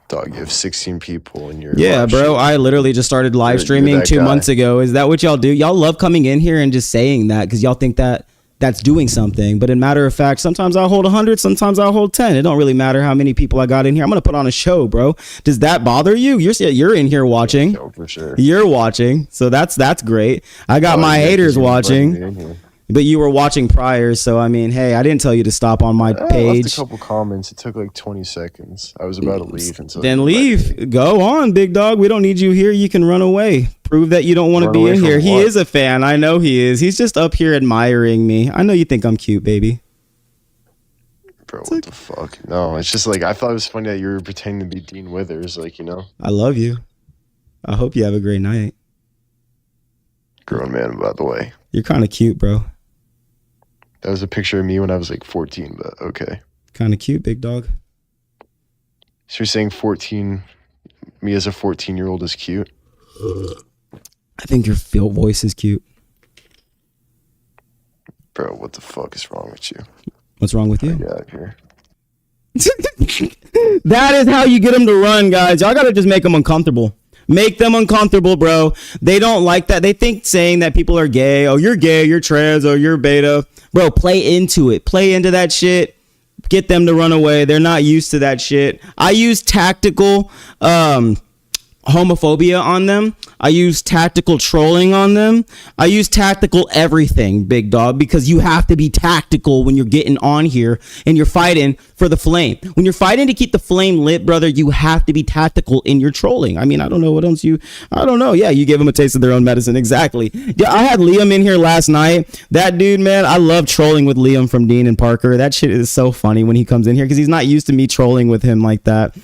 S4: Dog, you have 16 people in your.
S1: Yeah, bro. I literally just started live streaming 2 months ago. Is that what y'all do? Y'all love coming in here and just saying that because y'all think that that's doing something. But in matter of fact, sometimes I'll hold 100, sometimes I'll hold 10. It don't really matter how many people I got in here. I'm gonna put on a show, bro. Does that bother you? You're in here watching.
S4: Oh, for sure.
S1: You're watching, so that's great. I got my haters watching. But you were watching prior, so I mean, hey, I didn't tell you to stop on my page.
S4: I left a couple comments. It took like 20 seconds. I was about to leave until.
S1: Then leave. Go on, big dog. We don't need you here. You can run away. Prove that you don't want to be in here. He is a fan. I know he is. He's just up here admiring me. I know you think I'm cute, baby.
S4: Bro, what the fuck? No, it's just like I thought it was funny that you were pretending to be Dean Withers, like, you know.
S1: I love you. I hope you have a great night.
S4: Grown man, by the way.
S1: You're kind of cute, bro.
S4: That was a picture of me when I was like 14, but okay.
S1: Kind of cute, big dog.
S4: So you're saying 14, me as a 14-year-old is cute?
S1: I think your voice is cute.
S4: Bro, what the fuck is wrong with you?
S1: What's wrong with you?
S4: Get out of here.
S1: That is how you get them to run, guys. Y'all got to just make them uncomfortable. Make them uncomfortable, bro. They don't like that. They think saying that people are gay. Oh, you're gay, you're trans, or you're beta. Bro, play into it. Play into that shit. Get them to run away. They're not used to that shit. I use tactical homophobia on them. I use tactical trolling on them. I use tactical everything, big dog, because you have to be tactical when you're getting on here and you're fighting for the flame. When you're fighting to keep the flame lit, brother, you have to be tactical in your trolling. I mean, I don't know what else I don't know. Yeah, you gave them a taste of their own medicine. Exactly. Yeah, I had Liam in here last night. That dude, man, I love trolling with Liam from Dean and Parker. That shit is so funny when he comes in here because he's not used to me trolling with him like that.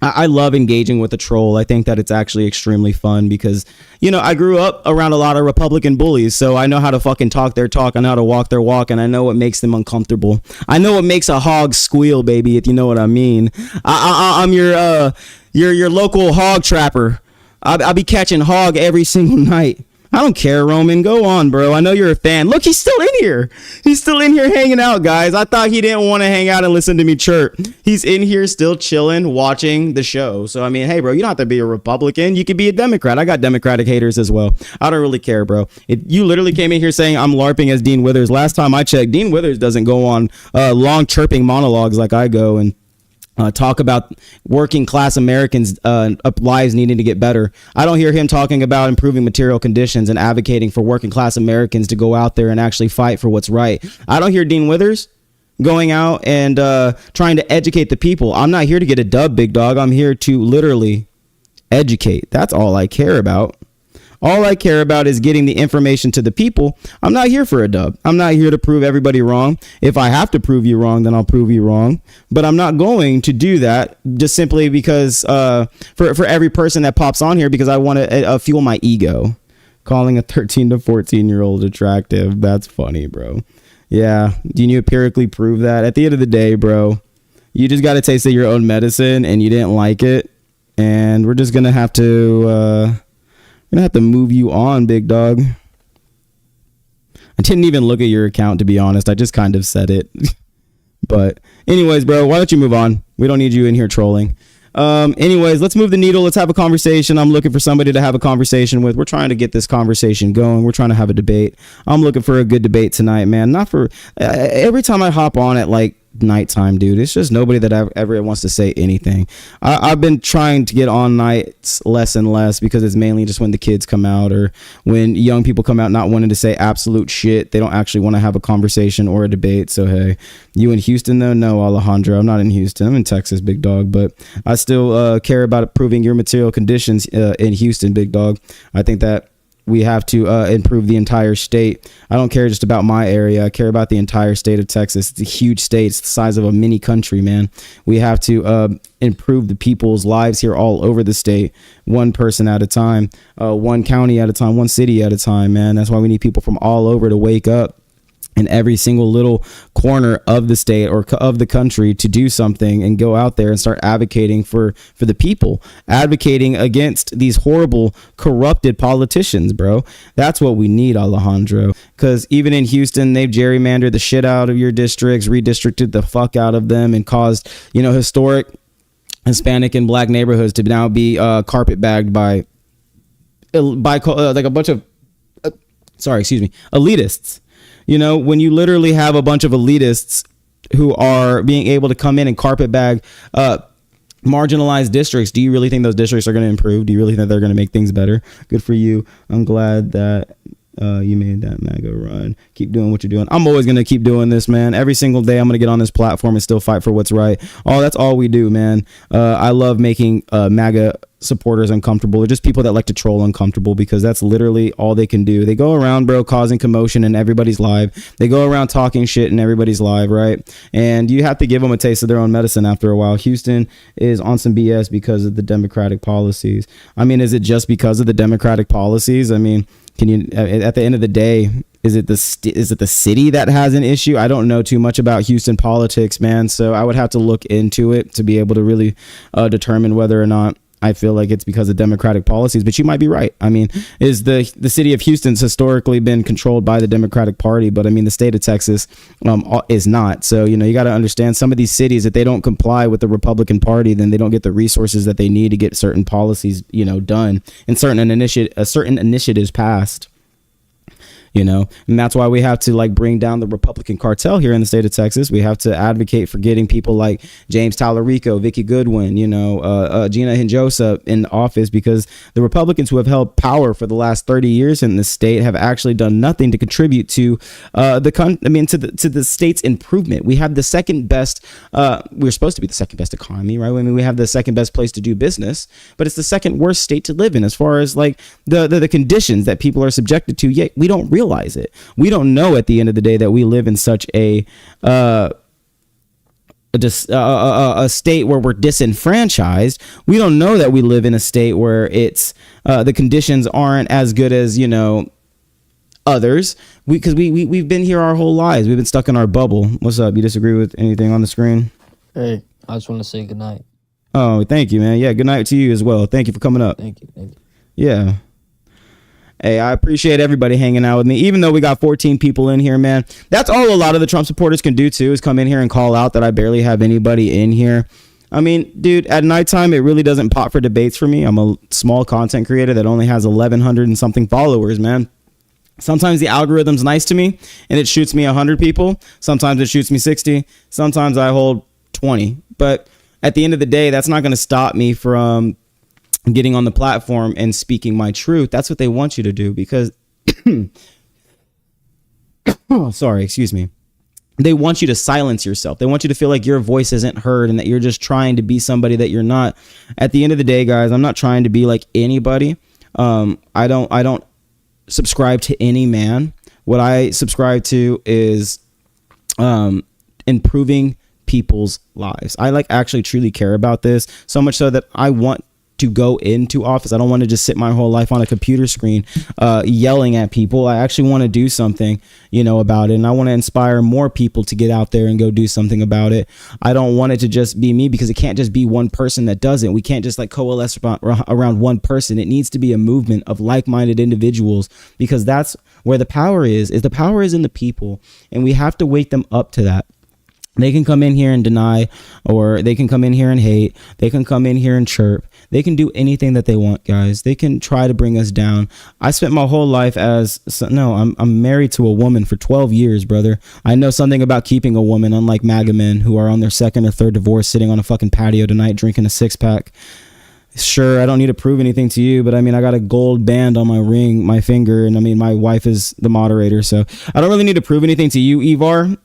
S1: I love engaging with a troll. I think that it's actually extremely fun because, you know, I grew up around a lot of Republican bullies, so I know how to fucking talk their talk. I know how to walk their walk, and I know what makes them uncomfortable. I know what makes a hog squeal, baby, if you know what I mean. I'm your local hog trapper. I'll be catching hog every single night. I don't care, Roman. Go on, bro. I know you're a fan. Look, he's still in here. He's still in here hanging out, guys. I thought he didn't want to hang out and listen to me chirp. He's in here still chilling, watching the show. So, I mean, hey, bro, you don't have to be a Republican. You could be a Democrat. I got Democratic haters as well. I don't really care, bro. You literally came in here saying I'm LARPing as Dean Withers. Last time I checked, Dean Withers doesn't go on long chirping monologues like I go and talk about working class Americans' lives needing to get better. I don't hear him talking about improving material conditions and advocating for working class Americans to go out there and actually fight for what's right. I don't hear Dean Withers going out and trying to educate the people. I'm not here to get a dub, big dog. I'm here to literally educate. That's all I care about. All I care about is getting the information to the people. I'm not here for a dub. I'm not here to prove everybody wrong. If I have to prove you wrong, then I'll prove you wrong. But I'm not going to do that just simply because for every person that pops on here, because I want to fuel my ego. Calling a 13 to 14-year-old attractive. That's funny, bro. Yeah. Do you empirically prove that? At the end of the day, bro, you just got to taste of your own medicine and you didn't like it. And we're just going to have to move you on, big dog. I didn't even look at your account, to be honest. I just kind of said it. But anyways, bro, why don't you move on? We don't need you in here trolling. Anyways, let's move the needle. Let's have a conversation. I'm looking for somebody to have a conversation with. We're trying to get this conversation going. We're trying to have a debate. I'm looking for a good debate tonight, man. Not for every time I hop on at like nighttime, dude. It's just nobody that ever wants to say anything. I've been trying to get on nights less and less because it's mainly just when the kids come out or when young people come out not wanting to say absolute shit. They don't actually want to have a conversation or a debate. So hey, you in Houston though? No, Alejandro, I'm not in Houston. I'm in Texas, big dog. But I still care about improving your material conditions in Houston, big dog. I think that we have to improve the entire state. I don't care just about my area. I care about the entire state of Texas. It's a huge state. It's the size of a mini country, man. We have to improve the people's lives here all over the state, one person at a time, one county at a time, one city at a time, man. That's why we need people from all over to wake up in every single little corner of the state or of the country to do something and go out there and start advocating for the people, advocating against these horrible, corrupted politicians, bro. That's what we need, Alejandro. Because even in Houston, they've gerrymandered the shit out of your districts, redistricted the fuck out of them, and caused, historic Hispanic and black neighborhoods to now be carpetbagged by like a bunch of, elitists. When you literally have a bunch of elitists who are being able to come in and carpetbag marginalized districts, do you really think those districts are going to improve? Do you really think they're going to make things better? Good for you. I'm glad that you made that MAGA run. Keep doing what you're doing. I'm always going to keep doing this, man. Every single day I'm going to get on this platform and still fight for what's right. That's all we do, man. I love making MAGA supporters uncomfortable, or just people that like to troll uncomfortable, because that's literally all they can do. They go around, bro, causing commotion in everybody's life. They go around talking shit in everybody's life, right? And you have to give them a taste of their own medicine after a while. Houston is on some BS because of the Democratic policies. I mean, is it just because of the Democratic policies? I mean, can you, at the end of the day, is it the city that has an issue? I don't know too much about Houston politics, man. So I would have to look into it to be able to really determine whether or not I feel like it's because of Democratic policies. But you might be right. I mean, is the city of Houston's historically been controlled by the Democratic Party, but I mean, the state of Texas is not. So, you got to understand, some of these cities, if they don't comply with the Republican Party, then they don't get the resources that they need to get certain policies, done, and certain initiatives passed. And that's why we have to bring down the Republican cartel here in the state of Texas. We have to advocate for getting people like James Tallarico, Vicky Goodwin, Gina Hinojosa in office, because the Republicans who have held power for the last 30 years in the state have actually done nothing to contribute to to the state's improvement. We have the second best. We're supposed to be the second best economy, right? I mean, we have the second best place to do business, but it's the second worst state to live in as far as the conditions that people are subjected to. Yet we don't realize it. We don't know at the end of the day that we live in such a state where we're disenfranchised. We don't know that we live in a state where it's the conditions aren't as good as others. Because we've been here our whole lives. We've been stuck in our bubble. What's up? You disagree with anything on the screen?
S3: Hey, I just want to say good night.
S1: Oh, thank you, man. Yeah, good night to you as well. Thank you for coming up.
S3: Thank you.
S1: Yeah. Hey, I appreciate everybody hanging out with me, even though we got 14 people in here, man. That's all a lot of the Trump supporters can do, too, is come in here and call out that I barely have anybody in here. I mean, dude, at nighttime, it really doesn't pop for debates for me. I'm a small content creator that only has 1,100 and something followers, man. Sometimes the algorithm's nice to me, and it shoots me 100 people. Sometimes it shoots me 60. Sometimes I hold 20. But at the end of the day, that's not going to stop me from getting on the platform and speaking my truth. That's what they want you to do, because excuse me. They want you to silence yourself. They want you to feel like your voice isn't heard and that you're just trying to be somebody that you're not. At the end of the day, guys, I'm not trying to be like anybody. I don't subscribe to any man. What I subscribe to is improving people's lives. I like actually truly care about this, so much so that I want to go into office. I don't want to just sit my whole life on a computer screen yelling at people. I actually want to do something, about it. And I want to inspire more people to get out there and go do something about it. I don't want it to just be me, because it can't just be one person that does it. We can't just like coalesce around one person. It needs to be a movement of like-minded individuals, because that's where the power is the power is in the people. And we have to wake them up to that. They can come in here and deny, or they can come in here and hate. They can come in here and chirp. They can do anything that they want, guys. They can try to bring us down. I spent my whole life I'm married to a woman for 12 years, brother. I know something about keeping a woman, unlike MAGA men who are on their second or third divorce, sitting on a fucking patio tonight, drinking a 6-pack. Sure, I don't need to prove anything to you, but I got a gold band on my ring, my finger, and my wife is the moderator, so I don't really need to prove anything to you, Ivar.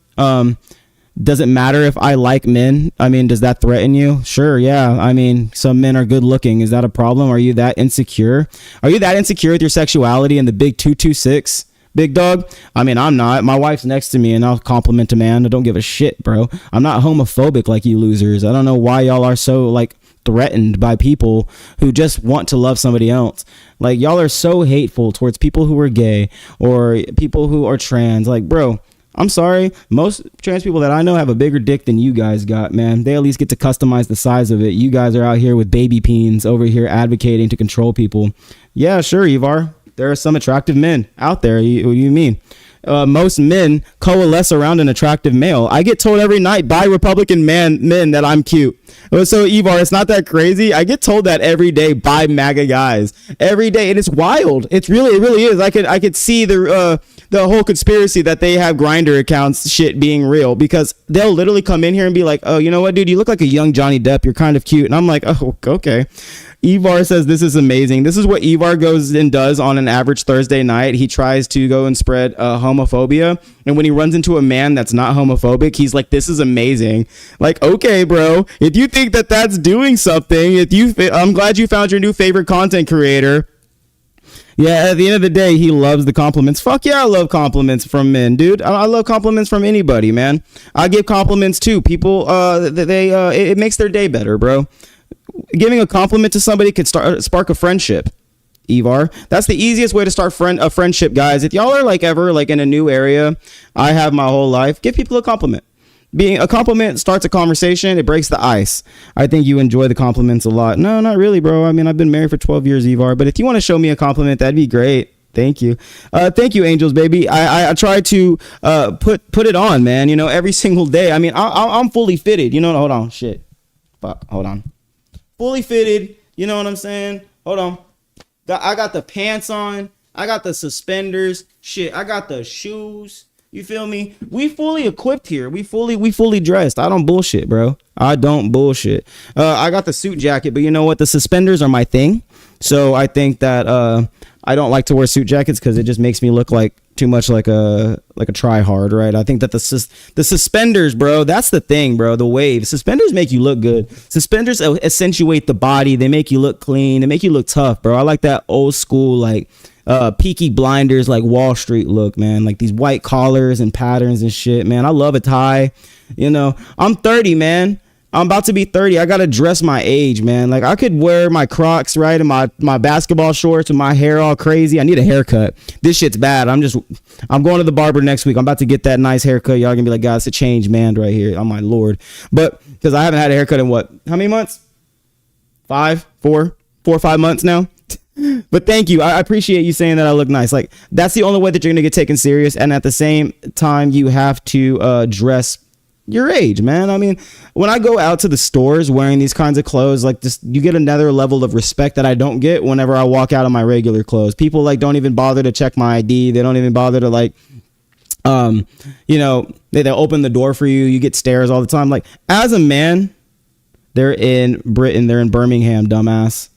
S1: Does it matter if I like men? Does that threaten you? Sure, yeah. Some men are good looking. Is that a problem? Are you that insecure? Are you that insecure with your sexuality and the big 226? Big dog? I'm not. My wife's next to me and I'll compliment a man. I don't give a shit, bro. I'm not homophobic like you losers. I don't know why y'all are so threatened by people who just want to love somebody else. Y'all are so hateful towards people who are gay or people who are trans. Bro, I'm sorry. Most trans people that I know have a bigger dick than you guys got, man. They at least get to customize the size of it. You guys are out here with baby peens over here advocating to control people. Yeah, sure, Ivar. There are some attractive men out there. What do you mean? Most men coalesce around an attractive male. I get told every night by Republican men that I'm cute. So Ivar, it's not that crazy. I get told that every day by MAGA guys every day, and it's wild. It really is. I could see the whole conspiracy that they have Grindr accounts shit being real, because they'll literally come in here and be like, oh, you know what, dude, you look like a young Johnny Depp. You're kind of cute. And I'm like, oh, okay. Ivar says this is amazing. This is what Ivar goes and does on an average Thursday night. He tries to go and spread homophobia. And when he runs into a man that's not homophobic, he's like, this is amazing. Okay, bro, if you think that that's doing something, I'm glad you found your new favorite content creator. Yeah, at the end of the day, he loves the compliments. Fuck yeah, I love compliments from men, dude. I love compliments from anybody, man. I give compliments too. People, it makes their day better, bro. Giving a compliment to somebody could spark a friendship. Ivar, that's the easiest way to start a friendship, guys. If y'all are ever in a new area, I have my whole life, give people a compliment. Being a compliment starts a conversation. It breaks the ice. I think you enjoy the compliments a lot. No, not really, bro. I've been married for 12 years, Ivar, but if you want to show me a compliment, that'd be great. Thank you. Thank you, Angels, baby. I try to put it on, man, every single day. I'm fully fitted, hold on, shit. Fuck, hold on. Fully fitted, you know what I'm saying? Hold on. I got the pants on. I got the suspenders. Shit, I got the shoes. You feel me? We fully equipped here. We fully dressed. I don't bullshit, bro. I don't bullshit. I got the suit jacket, but you know what? The suspenders are my thing. So I think that I don't like to wear suit jackets because it just makes me look too much like a try hard, right? I think that the suspenders, bro, that's the thing, bro. The wave suspenders make you look good. Suspenders accentuate the body. They make you look clean. They make you look tough, bro. I like that old school Peaky Blinders, Wall Street look, man. These white collars and patterns and shit, man. I love a tie. I'm 30, man. I'm about to be 30. I gotta dress my age, man. I could wear my Crocs, right, and my basketball shorts with my hair all crazy. I need a haircut. This shit's bad. I'm going to the barber next week. I'm about to get that nice haircut. Y'all gonna be like, God, it's a changed man right here. Oh my Lord. But because I haven't had a haircut in how many months? 4 or 5 months now. But thank you. I appreciate you saying that I look nice. That's the only way that you're gonna get taken serious. And at the same time, you have to dress your age, man. When I go out to the stores wearing these kinds of clothes, you get another level of respect that I don't get whenever I walk out in my regular clothes. People don't even bother to check my ID. They don't even bother to they'll open the door for you. You get stares all the time. As a man, they're in Britain. They're in Birmingham, dumbass.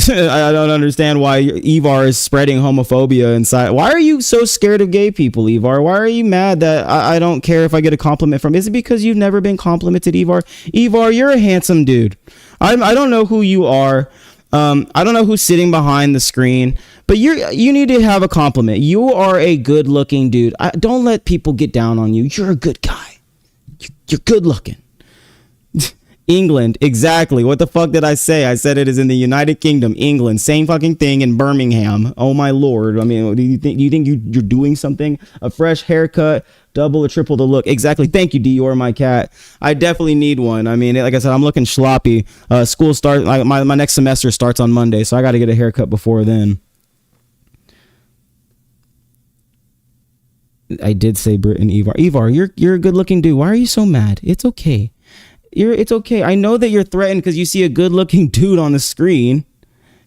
S1: I don't understand why Ivar is spreading homophobia inside. Why are you so scared of gay people, Ivar? Why are you mad that I don't care if I get a compliment from? Is it because you've never been complimented, Ivar? Ivar, you're a handsome dude. I don't know who you are. I don't know who's sitting behind the screen, but you need to have a compliment. You are a good looking dude. Don't let people get down on you. You're a good guy. You're good looking. England, exactly. What the fuck did I say? I said it is in the United Kingdom, England. Same fucking thing in Birmingham. Oh my lord. I mean, do you think you're doing something? A fresh haircut, double or triple the look. Exactly. Thank you, Dior, my cat. I definitely need one. I mean, like I said, I'm looking sloppy. School starts. My next semester starts on Monday, so I got to get a haircut before then. I did say Brit and Ivar. Ivar, you're a good looking dude. Why are you so mad? It's okay. It's okay. I know that you're threatened because you see a good looking dude on the screen.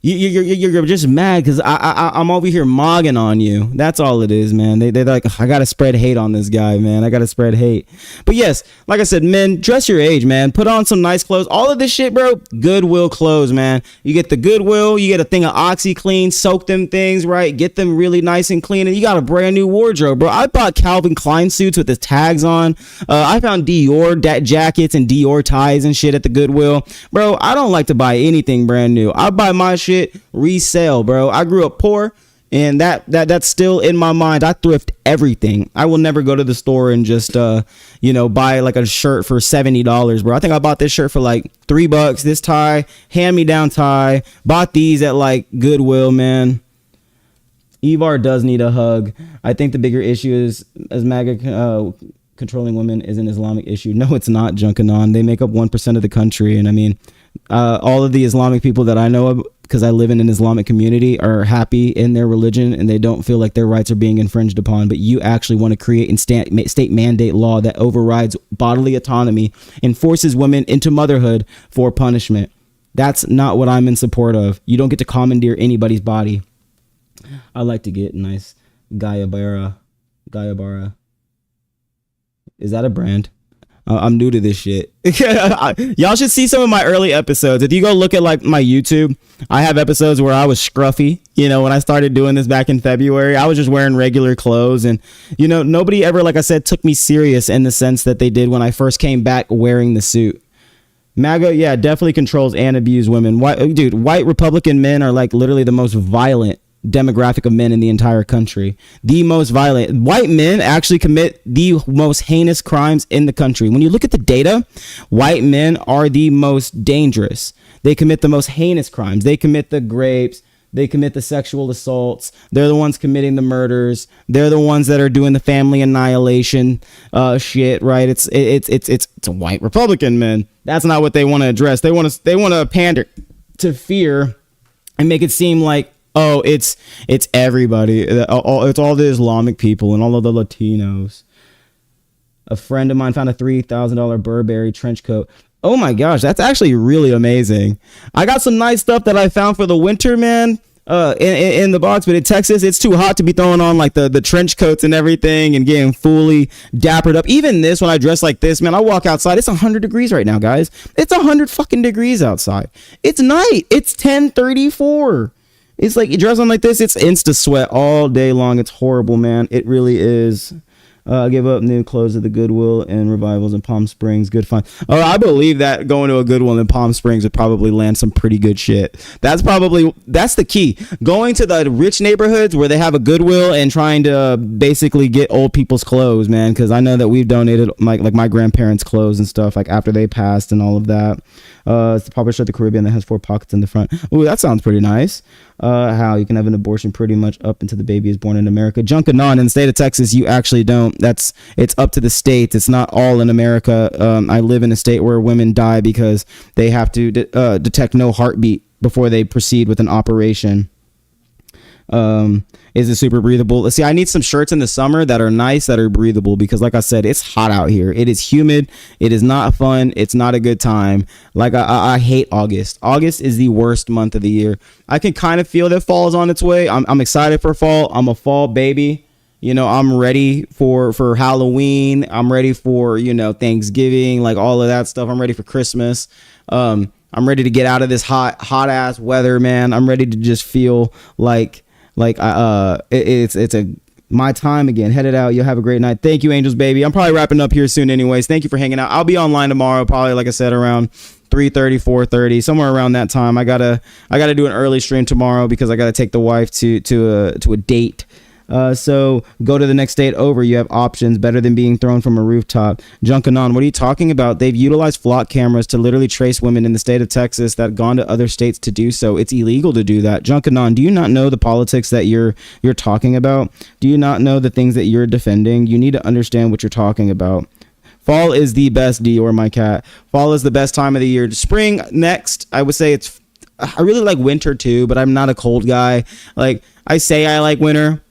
S1: You're just mad because I'm over here mogging on you. That's all it is, man. They're like, I gotta spread hate on this guy, man. I gotta spread hate. But yes, like I said, men, dress your age, man. Put on some nice clothes. All of this shit, bro, Goodwill clothes, man. You get the Goodwill, you get a thing of OxyClean, soak them things, right? Get them really nice and clean, and you got a brand new wardrobe, bro. I bought Calvin Klein suits with the tags on. I found Dior jackets and Dior ties and shit at the Goodwill. Bro, I don't like to buy anything brand new. I buy my shit resale, bro. I grew up poor, and that's still in my mind. I thrift everything. I will never go to the store and just buy like a shirt for $70, bro. I think I bought this shirt for like $3. This tie, hand me down tie, bought these at like Goodwill, man. Ivar does need a hug. I think the bigger issue is as MAGA controlling women is an Islamic issue. No, it's not, Junkanon. They make up 1% of the country, and I mean, all of the Islamic people that I know of, because I live in an Islamic community, are happy in their religion and they don't feel like their rights are being infringed upon. But you actually want to create and state mandate law that overrides bodily autonomy and forces women into motherhood for punishment. That's not what I'm in support of. You don't get to commandeer anybody's body. I like to get nice Gayabara. Is that a brand? I'm new to this shit. Y'all should see some of my early episodes. If you go look at like my YouTube, I have episodes where I was scruffy. When I started doing this back in February, I was just wearing regular clothes, and nobody ever, like I said, took me serious in the sense that they did when I first came back wearing the suit. MAGA, yeah, definitely controls and abuse women. White Republican men are like literally the most violent demographic of men in the entire country. The most violent. White men actually commit the most heinous crimes in the country. When you look at the data, white men are the most dangerous. They commit the most heinous crimes. They commit the rapes. They commit the sexual assaults. They're the ones committing the murders. They're the ones that are doing the family annihilation shit, right? It's a white Republican men. That's not what they want to address. They want to pander to fear and make it seem like, oh, it's everybody. It's all the Islamic people and all of the Latinos. A friend of mine found a $3,000 Burberry trench coat. Oh my gosh, that's actually really amazing. I got some nice stuff that I found for the winter, man. In the box, but in Texas, it's too hot to be throwing on like the trench coats and everything and getting fully dappered up. Even this, when I dress like this, man, I walk outside. It's 100 degrees right now, guys. It's 100 fucking degrees outside. It's night. It's 10:34. It's like you dress on like this, it's insta sweat all day long. It's horrible, man. It really is. Give up new clothes at the Goodwill and Revivals in Palm Springs. Good fun. Oh, I believe that going to a Goodwill in Palm Springs would probably land some pretty good shit. That's the key. Going to the rich neighborhoods where they have a Goodwill and trying to basically get old people's clothes, man. Because I know that we've donated like my grandparents' clothes and stuff like after they passed and all of that. It's the popular shirt, the Caribbean, that has 4 pockets in the front. Ooh, that sounds pretty nice. How you can have an abortion pretty much up until the baby is born in America. Junkanon, in the state of Texas, you actually don't. It's up to the states. It's not all in America. I live in a state where women die because they have to detect no heartbeat before they proceed with an operation. Is it super breathable? Let's see, I need some shirts in the summer that are nice, that are breathable, because like I said, it's hot out here. It is humid. It is not fun. It's not a good time. Like I hate August. August is the worst month of the year. I can kind of feel that fall is on its way. I'm excited for fall. I'm a fall baby. I'm ready for Halloween. I'm ready for, Thanksgiving, like all of that stuff. I'm ready for Christmas. I'm ready to get out of this hot ass weather, man. I'm ready to just feel like it's my time again. Headed out. You'll have a great night. Thank you, Angels, baby. I'm probably wrapping up here soon anyways. Thank you for hanging out. I'll be online tomorrow, probably, like I said, around 3:30, 4:30, somewhere around that time. I gotta do an early stream tomorrow because I gotta take the wife to a date. So go to the next state over. You have options better than being thrown from a rooftop. Junkanon, what are you talking about? They've utilized flock cameras to literally trace women in the state of Texas that have gone to other states to do so. It's illegal to do that. Junkanon, do you not know the politics that you're talking about? Do you not know the things that you're defending? You need to understand what you're talking about. Fall is the best, Dior, my cat. Fall is the best time of the year. Spring next, I would say I really like winter too, but I'm not a cold guy. Like, I say I like winter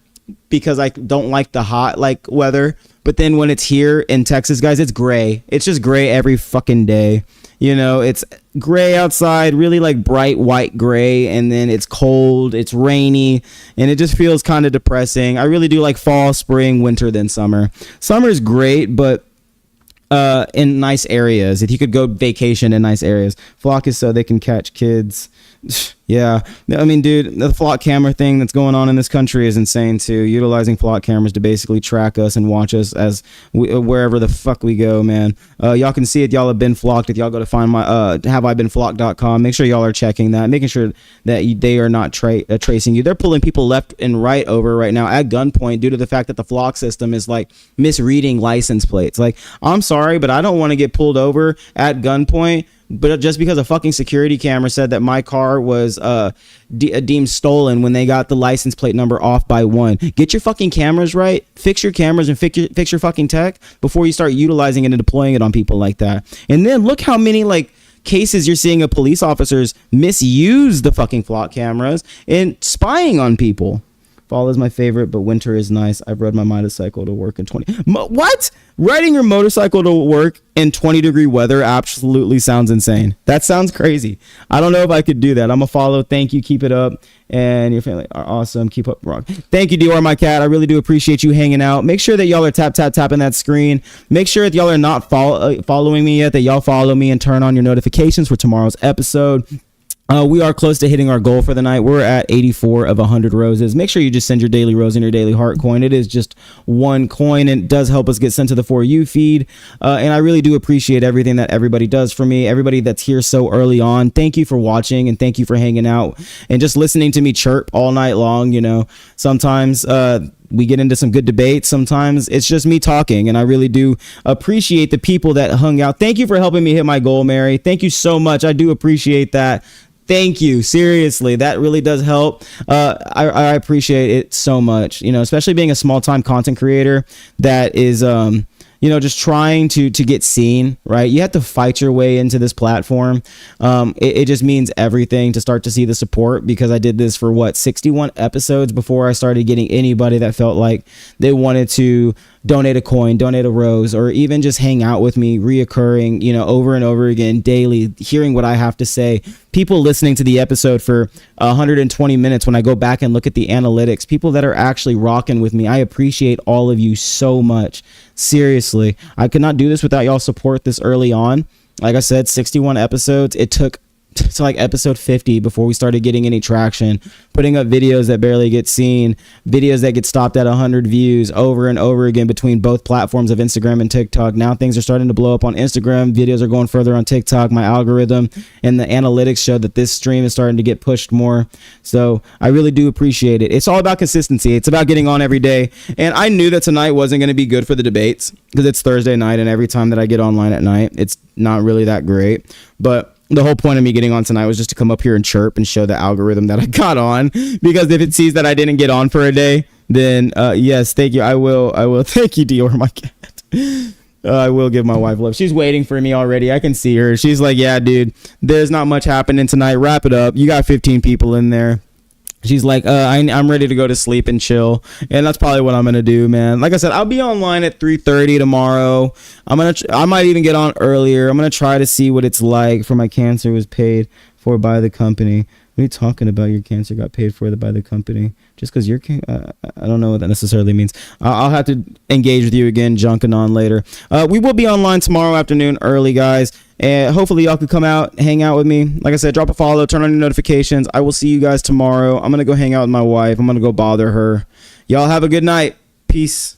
S1: because I don't like the hot like weather, but then when it's here in Texas, guys, it's gray. It's just gray every fucking day. You know, it's gray outside, really like bright white gray, and then it's cold, it's rainy, and it just feels kind of depressing. I really do like fall, spring, winter, then summer. Summer's great, but in nice areas. If you could go vacation in nice areas. Flock is so they can catch kids. Yeah, I mean, dude, the flock camera thing that's going on in this country is insane too. Utilizing flock cameras to basically track us and watch us as wherever the fuck we go, man. Y'all can see it. Y'all have been flocked. If y'all go to find my haveibeenflocked.com, make sure y'all are checking that, making sure that they are not tracing you. They're pulling people left and right over right now at gunpoint due to the fact that the flock system is like misreading license plates. Like, I'm sorry, but I don't want to get pulled over at gunpoint. But just because a fucking security camera said that my car was deemed stolen when they got the license plate number off by 1. Get your fucking cameras right. Fix your cameras and fix your fucking tech before you start utilizing it and deploying it on people like that. And then look how many like cases you're seeing of police officers misuse the fucking flock cameras and spying on people. Fall is my favorite, but winter is nice. I've rode my motorcycle to work in 20. What? Riding your motorcycle to work in 20-degree weather absolutely sounds insane. That sounds crazy. I don't know if I could do that. I'm a follow. Thank you. Keep it up. And your family are awesome. Keep up rock. Thank you, Dior, my cat. I really do appreciate you hanging out. Make sure that y'all are tapping that screen. Make sure if y'all are not following me yet, that y'all follow me and turn on your notifications for tomorrow's episode. We are close to hitting our goal for the night. We're at 84 of 100 roses. Make sure you just send your daily rose and your daily heart coin. It is just one coin and it does help us get sent to the For You feed. And I really do appreciate everything that everybody does for me. Everybody that's here so early on. Thank you for watching and thank you for hanging out and just listening to me chirp all night long. You know, sometimes we get into some good debates. Sometimes it's just me talking, and I really do appreciate the people that hung out. Thank you for helping me hit my goal, Mary. Thank you so much. I do appreciate that. Thank you. Seriously, that really does help. I appreciate it so much, you know, especially being a small time content creator that is, you know, just trying to get seen, right? You have to fight your way into this platform. It just means everything to start to see the support, because I did this for 61 episodes before I started getting anybody that felt like they wanted to donate a coin, donate a rose, or even just hang out with me reoccurring, you know, over and over again, daily, hearing what I have to say. People listening to the episode for 120 minutes when I go back and look at the analytics, people that are actually rocking with me. I appreciate all of you so much. Seriously, I could not do this without y'all support this early on. Like I said, 61 episodes. It took to like episode 50 before we started getting any traction, putting up videos that barely get seen, videos that get stopped at 100 views over and over again between both platforms of Instagram and TikTok. Now things are starting to blow up on Instagram. Videos are going further on TikTok. My algorithm and the analytics show that this stream is starting to get pushed more. So I really do appreciate it. It's all about consistency. It's about getting on every day. And I knew that tonight wasn't going to be good for the debates because it's Thursday night, and every time that I get online at night, it's not really that great. But the whole point of me getting on tonight was just to come up here and chirp and show the algorithm that I got on, because if it sees that I didn't get on for a day, then yes, thank you. I will. Thank you, Dior, my cat. I will give my wife love. She's waiting for me already. I can see her. She's like, yeah, dude, there's not much happening tonight. Wrap it up. You got 15 people in there. She's like, I'm ready to go to sleep and chill. And that's probably what I'm going to do, man. Like I said, I'll be online at 3:30 tomorrow. I might even get on earlier. I'm going to try to see what it's like for my cancer was paid for by the company. What are you talking about? Your cancer got paid for by the company just because I don't know what that necessarily means. I'll have to engage with you again, Junkanon, later. We will be online tomorrow afternoon early, guys. And hopefully y'all can come out, hang out with me. Like I said, drop a follow, turn on your notifications. I will see you guys tomorrow. I'm going to go hang out with my wife. I'm going to go bother her. Y'all have a good night. Peace.